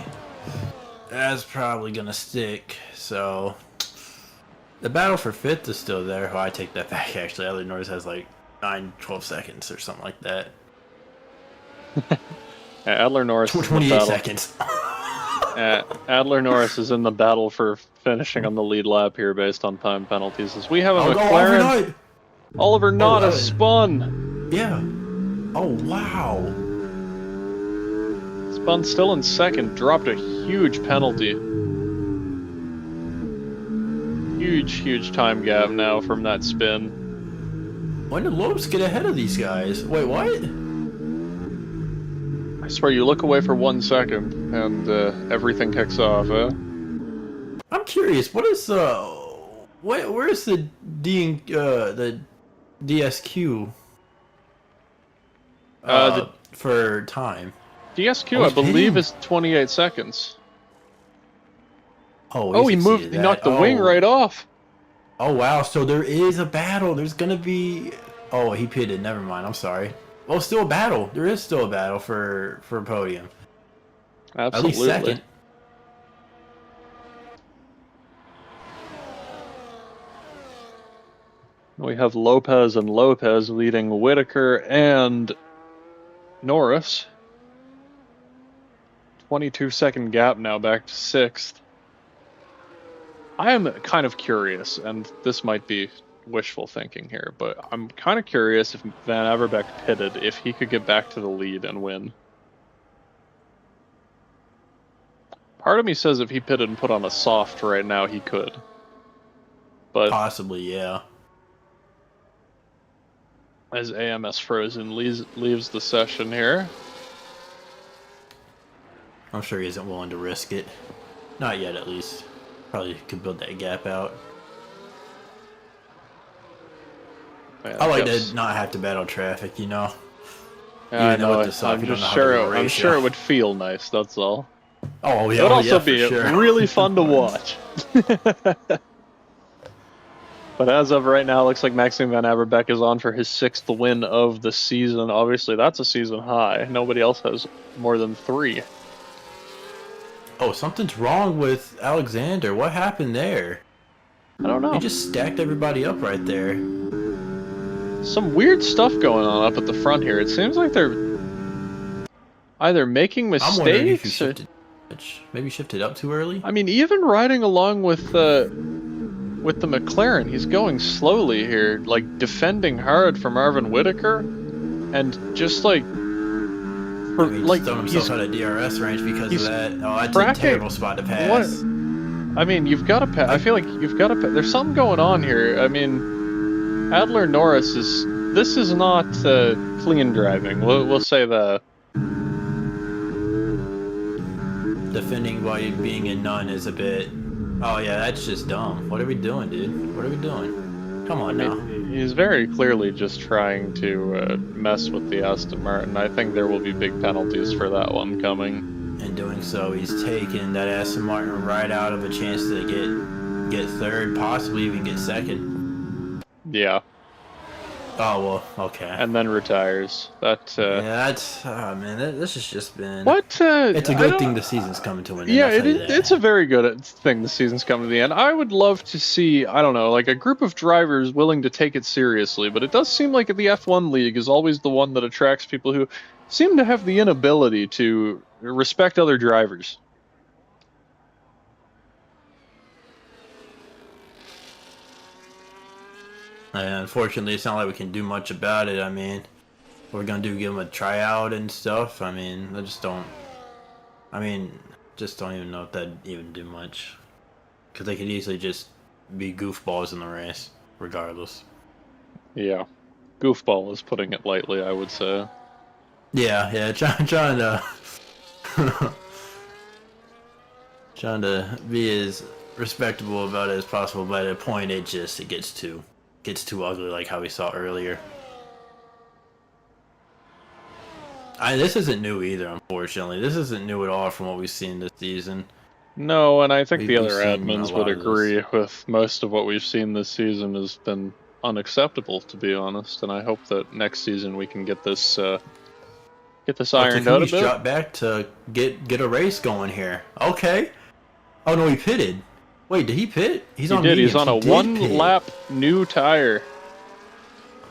gonna stick. So the battle for 5th is still there. Oh, I take that back, actually. Adler Norris has like 12 seconds or something like that. Adler Norris 28 seconds. Adler Norris is in the battle for finishing on the lead lap here based on time penalties. As we have a McLaren. Oliver Knott has spun. Yeah. Oh, wow. Spun still in second, dropped a huge penalty. Huge time gap now from that spin. When did Lopes get ahead of these guys? Wait, what? I swear, you look away for 1 second and everything kicks off, eh? I'm curious, what is where's the the DSQ for time? DSQ, I believe, is 28 seconds. Oh, he moved. He knocked the wing right off. Oh wow! So there is a battle. There's gonna be. Oh, he pitted. Never mind. I'm sorry. Oh, still a battle. There is still a battle for a podium. Absolutely. At least second. We have Lopez and Lopez leading Whitaker and Norris. 22-second gap now back to 6th. I am kind of curious, and this might be wishful thinking here, but I'm kind of curious if Van Averbeek pitted, if he could get back to the lead and win. Part of me says if he pitted and put on a soft right now, he could. But possibly, yeah. As AMS Frozen leaves the session here. I'm sure he isn't willing to risk it. Not yet, at least. Probably could build that gap out. Yeah, I like to yes. not have to battle traffic, you know. Yeah, I Even though know it it. does suck, I'm you don't just know how they're gonna sure. I'm race you. sure it would feel nice. That's all. It would Oh also yeah, for be sure. really fun to watch. But as of right now, it looks like Maxime Van Averbeck is on for his 6th win of the season. Obviously, that's a season high. Nobody else has more than 3. Oh, something's wrong with Alexander. What happened there? I don't He know. just stacked everybody up right there. Some weird stuff going on up at the front here. It seems like they're either making I'm wondering if you mistakes or, shifted, maybe shifted up too early. I mean, even riding along with the McLaren, he's going slowly here, like defending hard from Marvin Whitaker, and just like I mean, just throwing himself he's out of DRS range because of he's that. Oh, that's a cracking. terrible spot to What? pass. I mean, you've got to. I I feel like you've got to. There's something going on here. I mean, Adler Norris is. This is not clean driving. We'll say that. defending while being a nun is a bit. Oh yeah, that's just dumb. What are we doing, dude? What are we doing? Come I on now. mean, he's very clearly just trying to mess with the Aston Martin. I think there will be big penalties for that one coming. In doing so, he's taken that Aston Martin right out of a chance to get third, possibly even get second. Yeah. Oh well, okay. And then retires. That. Yeah, that's man. This has just been. What? It's a I good don't. thing the season's coming to an end. Yeah, I'll tell you that. it's a very good thing the season's coming to the end. I would love to see, I don't know, like a group of drivers willing to take it seriously, but it does seem like the F1 league is always the one that attracts people who seem to have the inability to respect other drivers. And unfortunately, it's not like we can do much about it. I mean, we're gonna give him a tryout and stuff. I mean, I just don't. I mean, just don't even know if that'd even do much. Because they could easily just be goofballs in the race, regardless. Yeah. Goofball is putting it lightly, I would say. Yeah, trying to trying to be as respectable about it as possible, but at a point it gets too ugly, like how we saw earlier. This isn't new either, unfortunately. This isn't new at all from what we've seen this season. No, and I think the We've other seen a admins would lot of this. agree with most of what we've seen this season has been unacceptable, to be honest, and I hope that next season we can get this Oh, ironed out a Takumi's bit. dropped back to get a race going here. Okay. Oh no, he pitted. Wait, did he pit? He's on He did. He's mediums. on a He did pit. one-lap new tire.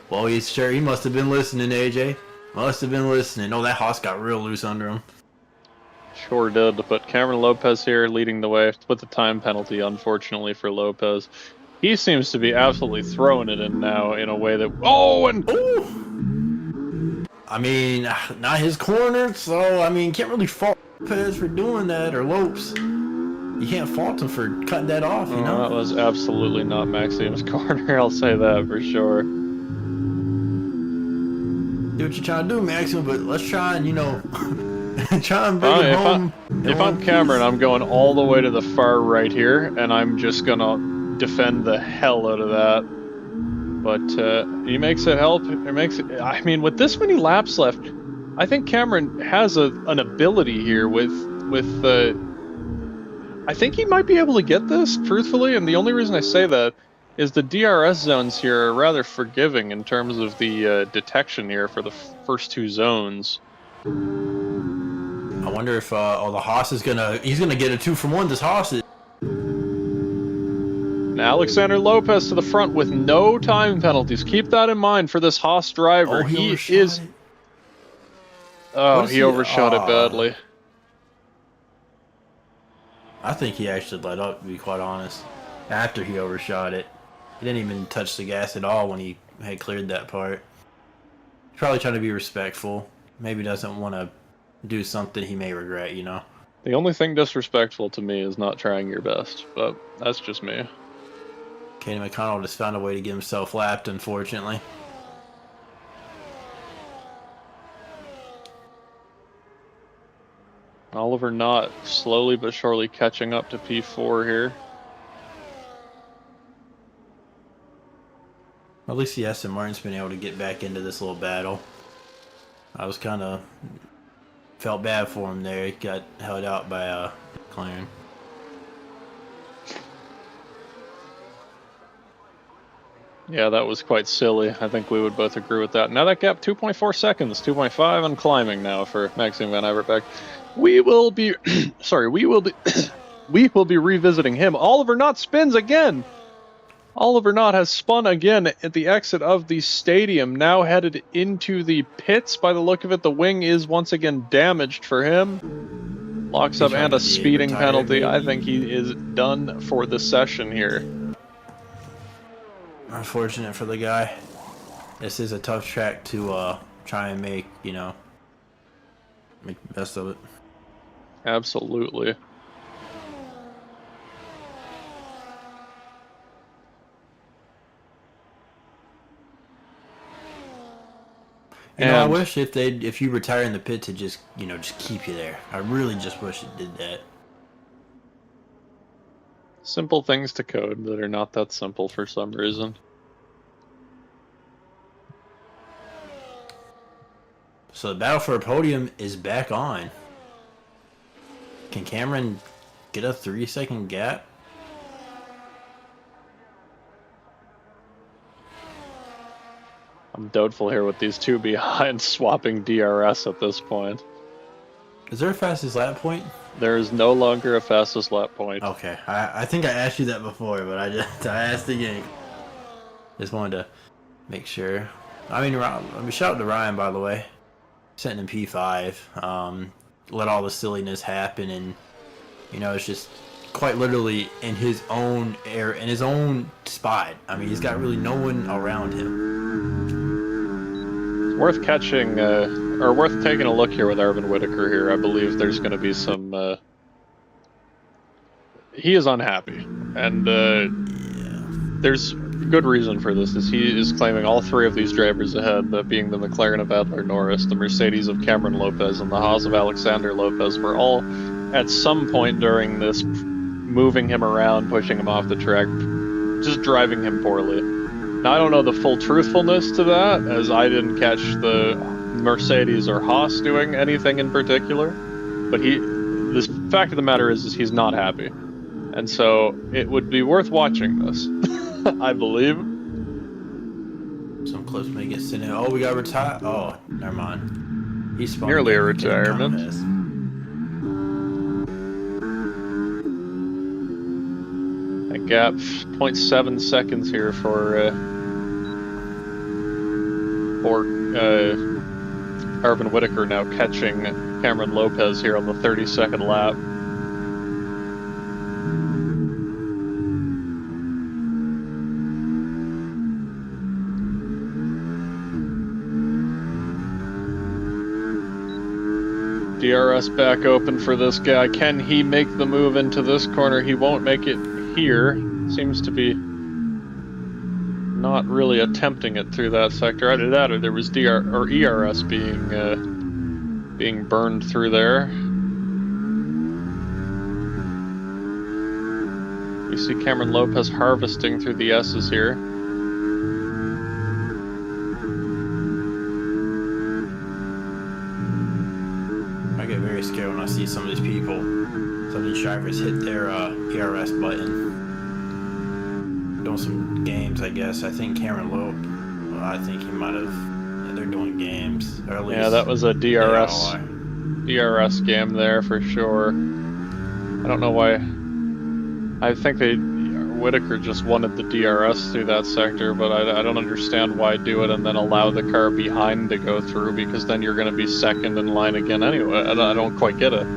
Well, he must have been listening, AJ. Must have been listening. Oh, that Haas got real loose under him. Sure did. But Cameron Lopez here leading the way with the time penalty, unfortunately for Lopez. He seems to be absolutely throwing it in now in a way that. Oh, and Ooh. I mean, not his corner, so I mean, can't really fault Lopez for doing that or Lopes. You can't fault him for cutting that off, you know. that was absolutely not Maxime's corner. I'll say that for sure. Do what you're trying to do, Maxim, but let's try and try and bring it home. If I'm Cameron, I'm going all the way to the far right here, and I'm just gonna defend the hell out of that. But he makes it help. It makes it. I mean, with this many laps left, I think Cameron has an ability here with. I think he might be able to get this, truthfully, and the only reason I say that is the DRS zones here are rather forgiving in terms of the detection here for the first 2 zones. I wonder if the Haas he's gonna get a 2 from 1. This Haas is. Now Alexander Lopez to the front with no time penalties. Keep that in mind for this Haas driver. Oh, he is. It. Oh, he overshot it badly. I think he actually let up, to be quite honest. After he overshot it, he didn't even touch the gas at all when he had cleared that part. He's probably trying to be respectful. Maybe doesn't want to do something he may regret, you know. The only thing disrespectful to me is not trying your best, but that's just me. Kenny McConnell just found a way to get himself lapped, unfortunately. Oliver Knott slowly but surely catching up to P4 here. At least the Aston Martin's been able to get back into this little battle. I was kind of felt bad for him there. He got held out by McLaren. Yeah, that was quite silly. I think we would both agree with that. Now that gap, 2.4 seconds, 2.5 and climbing now for Maxime Van Averbeck. We will be, sorry, we will be revisiting him. Oliver Knott spins again. Oliver Knott has spun again at the exit of the stadium, now headed into the pits. By the look of it, the wing is once again damaged for him. Locks up and a speeding penalty. I think he is done for the session here. Unfortunate for the guy. This is a tough track to try and make, you know, make the best of it. Absolutely. You know, I wish if you retire in the pit to just, you know, just keep you there. I really just wish it did that. Simple things to code that are not that simple for some reason. So the battle for a podium is back on. Can Cameron get a 3-second gap? I'm doubtful here with these two behind swapping DRS at this point. Is there a fastest lap point? There is no longer a fastest lap point. Okay, I think I asked you that before, but I asked again. Just wanted to make sure. I mean, shout out to Ryan, by the way, sitting in P5. Let all the silliness happen, and you know, it's just quite literally in his own air, in his own spot. I mean, he's got really no one around him. Worth catching, or worth taking a look here with Arvin Whitaker here. I believe there's going to be some. He is unhappy, and there's good reason for this. Is he is claiming all three of these drivers ahead, that being the McLaren of Adler Norris, the Mercedes of Cameron Lopez, and the Haas of Alexander Lopez, were all at some point during this moving him around, pushing him off the track, just driving him poorly. Now, I don't know the full truthfulness to that, as I didn't catch the Mercedes or Haas doing anything in particular, but the fact of the matter is he's not happy. And so it would be worth watching this, I believe. Some clips may get sent in. Oh, we got retired. Oh, never mind. He's nearly a retirement. That gap, 0.7 seconds here for Arvin Whitaker now catching Cameron Lopez here on the 32nd lap. DRS back open for this guy. Can he make the move into this corner? He won't make it here. Seems to be not really attempting it through that sector. Either that or there was ERS being burned through there. We see Cameron Lopez harvesting through the S's here. I get very scared when I see some of these people, some of these drivers hit their ERS button. Doing some games, I guess. I think Cameron Lope, I think he might have, they're doing games. Or at least, yeah, that was a DRS game there for sure. I don't know why. I think Whitaker just wanted the DRS through that sector, but I don't understand why do it and then allow the car behind to go through, because then you're going to be second in line again anyway. I don't quite get it.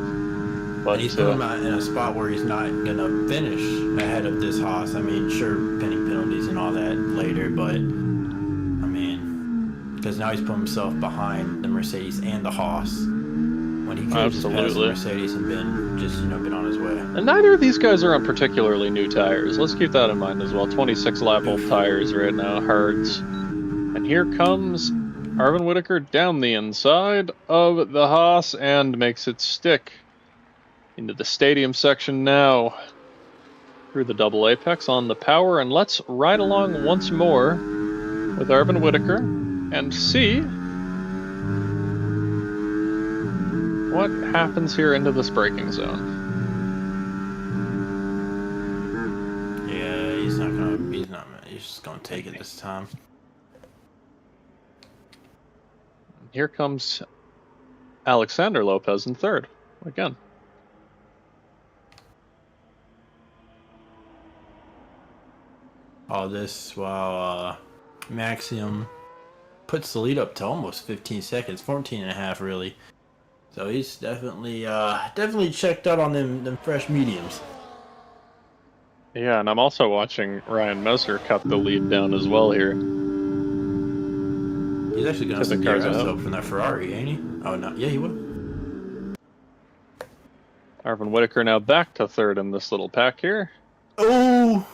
But he's put him in a spot where he's not going to finish ahead of this Haas. I mean, sure, pinning penalties and all that later, but I mean, because now he's put himself behind the Mercedes and the Haas when he could have just passed the Mercedes and been on his way. And neither of these guys are on particularly new tires. Let's keep that in mind as well. 26 lap old tires right now, hards. And here comes Arvin Whitaker down the inside of the Haas and makes it stick into the stadium section now. Through the double apex on the power, and let's ride along once more with Arvin Whitaker and see what happens here into this braking zone. Yeah, he's just gonna take it this time. Here comes Alexander Lopez in third again. All this while Maxium puts the lead up to almost 15 seconds, 14 and a half really. So he's definitely checked out on them fresh mediums. Yeah, and I'm also watching Ryan Messer cut the lead down as well here. He's actually gonna To the send cars DRS out. up from that Ferrari, ain't he? Oh no, yeah he will. Arvin Whitaker now back to third in this little pack here. Oh!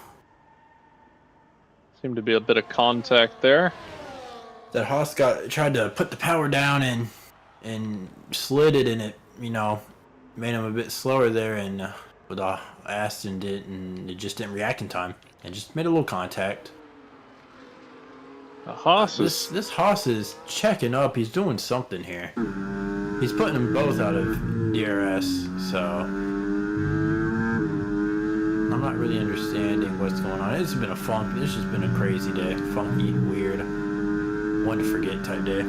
Seemed to be a bit of contact there. That Haas tried to put the power down and slid it, and it made him a bit slower there, and with Aston did, and it just didn't react in time, and just made a little contact. This Haas is checking up. He's doing something here. He's putting them both out of DRS, so I'm not really understanding what's going on. This has just been a crazy day. Funky, weird, one to forget type day.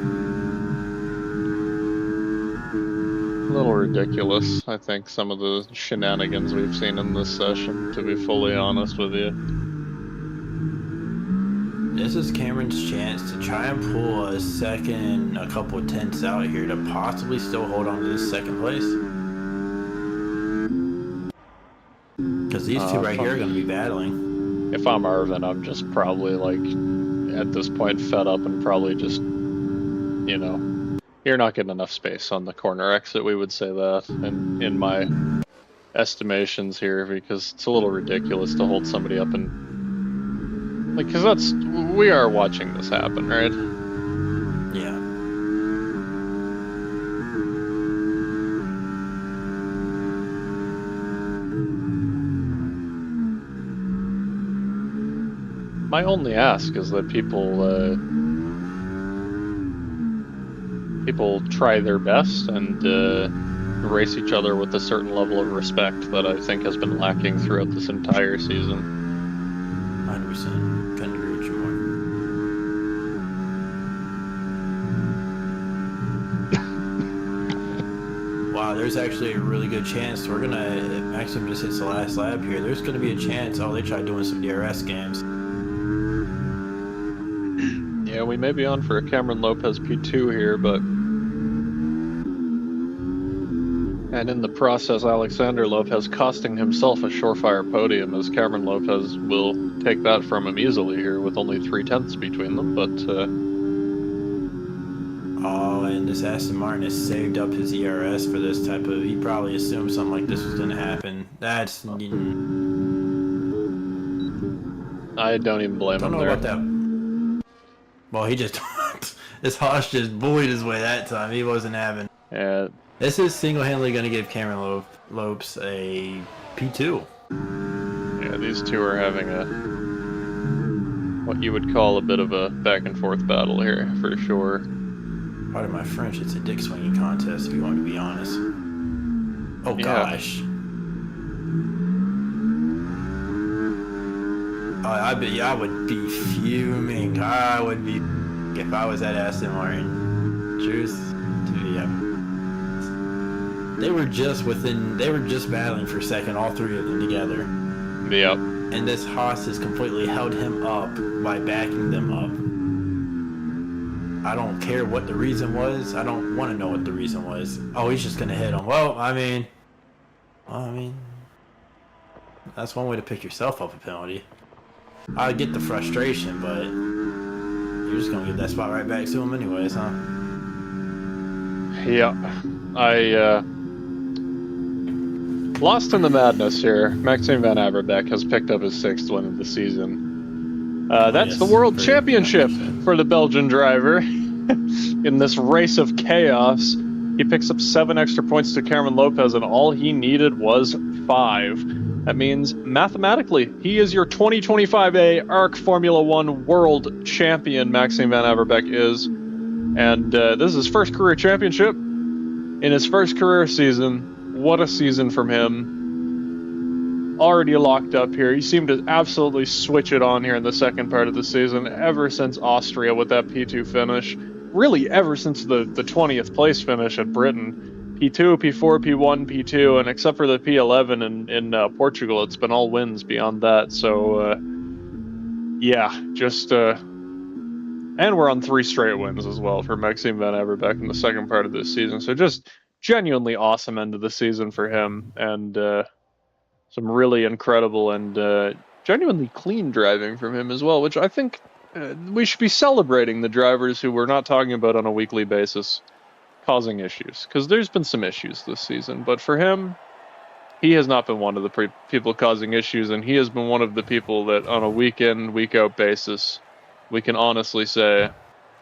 A little ridiculous, I think, some of the shenanigans we've seen in this session, to be fully honest with you. This is Cameron's chance to try and pull a second, a couple of tenths out here to possibly still hold on to this second place. Because these two right here are going to be battling. If I'm Arvin, I'm just probably, like, at this point fed up and probably just, you're not getting enough space on the corner exit, we would say that, in my estimations here, because it's a little ridiculous to hold somebody up and, like, because we are watching this happen, right? Yeah. My only ask is that people try their best and race each other with a certain level of respect that I think has been lacking throughout this entire season. 100%. Couldn't agree with you more. Wow, there's actually a really good chance. We're gonna, if Maxim just hits the last lap here, there's gonna be a chance. Oh, they tried doing some DRS games. Yeah, we may be on for a Cameron Lopez P2 here, but... And in the process, Alexander Lopez costing himself a surefire podium, as Cameron Lopez will take that from him easily here with only 3/10 between them, but... Oh, and this Aston Martin has saved up his ERS for this type of... He probably assumed something like this was going to happen. That's... I don't even blame him there. About that. Well, he just... this Haas just bullied his way that time. He wasn't having... Yeah. This is single-handedly going to give Cameron Lopes a P2. Yeah, these two are having what you would call a bit of a back-and-forth battle here, for sure. Pardon my French, it's a dick swinging contest, if you want to be honest. Oh, yeah. Gosh. I would be fuming. I would be... If I was at Aston Martin. Truth to be... They were just battling for second, all three of them together. Yep. And this Haas has completely held him up by backing them up. I don't care what the reason was. I don't want to know what the reason was. Oh, he's just going to hit him. Well, I mean, that's one way to pick yourself up a penalty. I get the frustration, but you're just going to give that spot right back to him anyways, huh? Yeah. Lost in the madness here. Maxime Van Averbeck has picked up his 6th win of the season. That's the World Championship for the Belgian driver. In this race of chaos, he picks up 7 extra points to Cameron Lopez, and all he needed was 5. That means mathematically, he is your 2025A ARC Formula One World Champion. Maxime Van Averbeek is, and this is his first career championship in his first career season. What a season from him! Already locked up here. He seemed to absolutely switch it on here in the second part of the season. Ever since Austria with that P2 finish, really ever since the 20th place finish at Britain. P2, P4, P1, P2, and except for the P11 in Portugal, it's been all wins beyond that. So yeah, just and we're on 3 straight wins as well for Maxime Van Averbeek in the second part of this season. So just genuinely awesome end of the season for him, and some really incredible and genuinely clean driving from him as well, which I think we should be celebrating the drivers who we're not talking about on a weekly basis causing issues, because there's been some issues this season, but for him, he has not been one of the people causing issues, and he has been one of the people that on a week in, week out basis, we can honestly say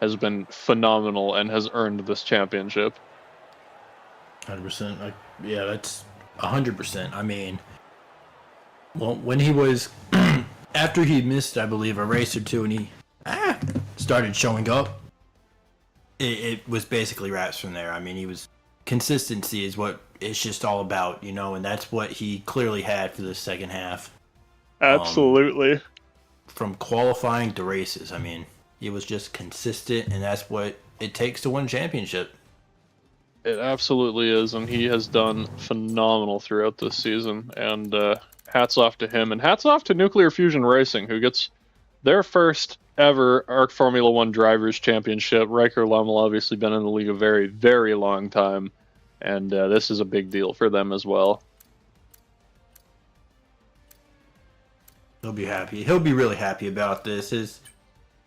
has been phenomenal and has earned this championship. 100%. Yeah, that's 100%. I mean, well, when he was after he missed, I believe, a race or two, and he started showing up, it was basically wraps from there. I mean, he was consistency is what it's just all about, you know, and that's what he clearly had for the second half. Absolutely. From qualifying to races, I mean, he was just consistent, and that's what it takes to win a championship. It absolutely is, and he has done phenomenal throughout this season, and hats off to him, and hats off to Nuclear Fusion Racing, who gets their first ever ARC Formula One Drivers' Championship. Riker Lummel obviously been in the league a very, very long time, and this is a big deal for them as well. He'll be happy. He'll be really happy about this.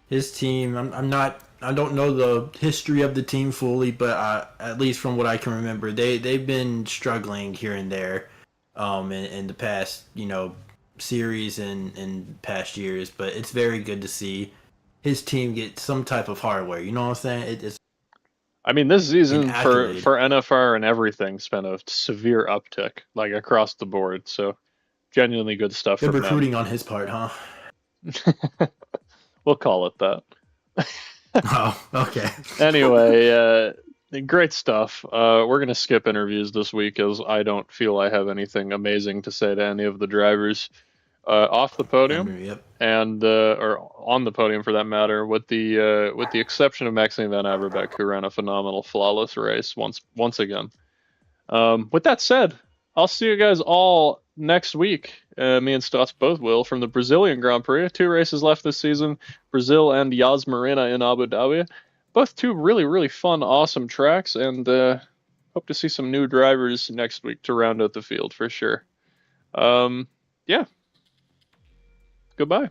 His team. I'm not. I don't know the history of the team fully, but at least from what I can remember, they've been struggling here and there, in the past, you know, series and in past years. But it's very good to see his team get some type of hardware. You know what I'm saying? It's I mean, this an season accolade. for NFR and everything's been a severe uptick, like across the board. So genuinely good stuff Good from them. recruiting on his part, huh? We'll call it that. Oh, okay. Anyway, great stuff. We're gonna skip interviews this week as I don't feel I have anything amazing to say to any of the drivers off the podium, Yep. and or on the podium for that matter, with the exception of Maxime Van Averbeek, who ran a phenomenal, flawless race once again. With that said, I'll see you guys all next week. Me and Stotts both will, from the Brazilian Grand Prix. 2 races left this season, Brazil and Yas Marina in Abu Dhabi. Both 2 really, really fun, awesome tracks, and hope to see some new drivers next week to round out the field for sure. Yeah, goodbye.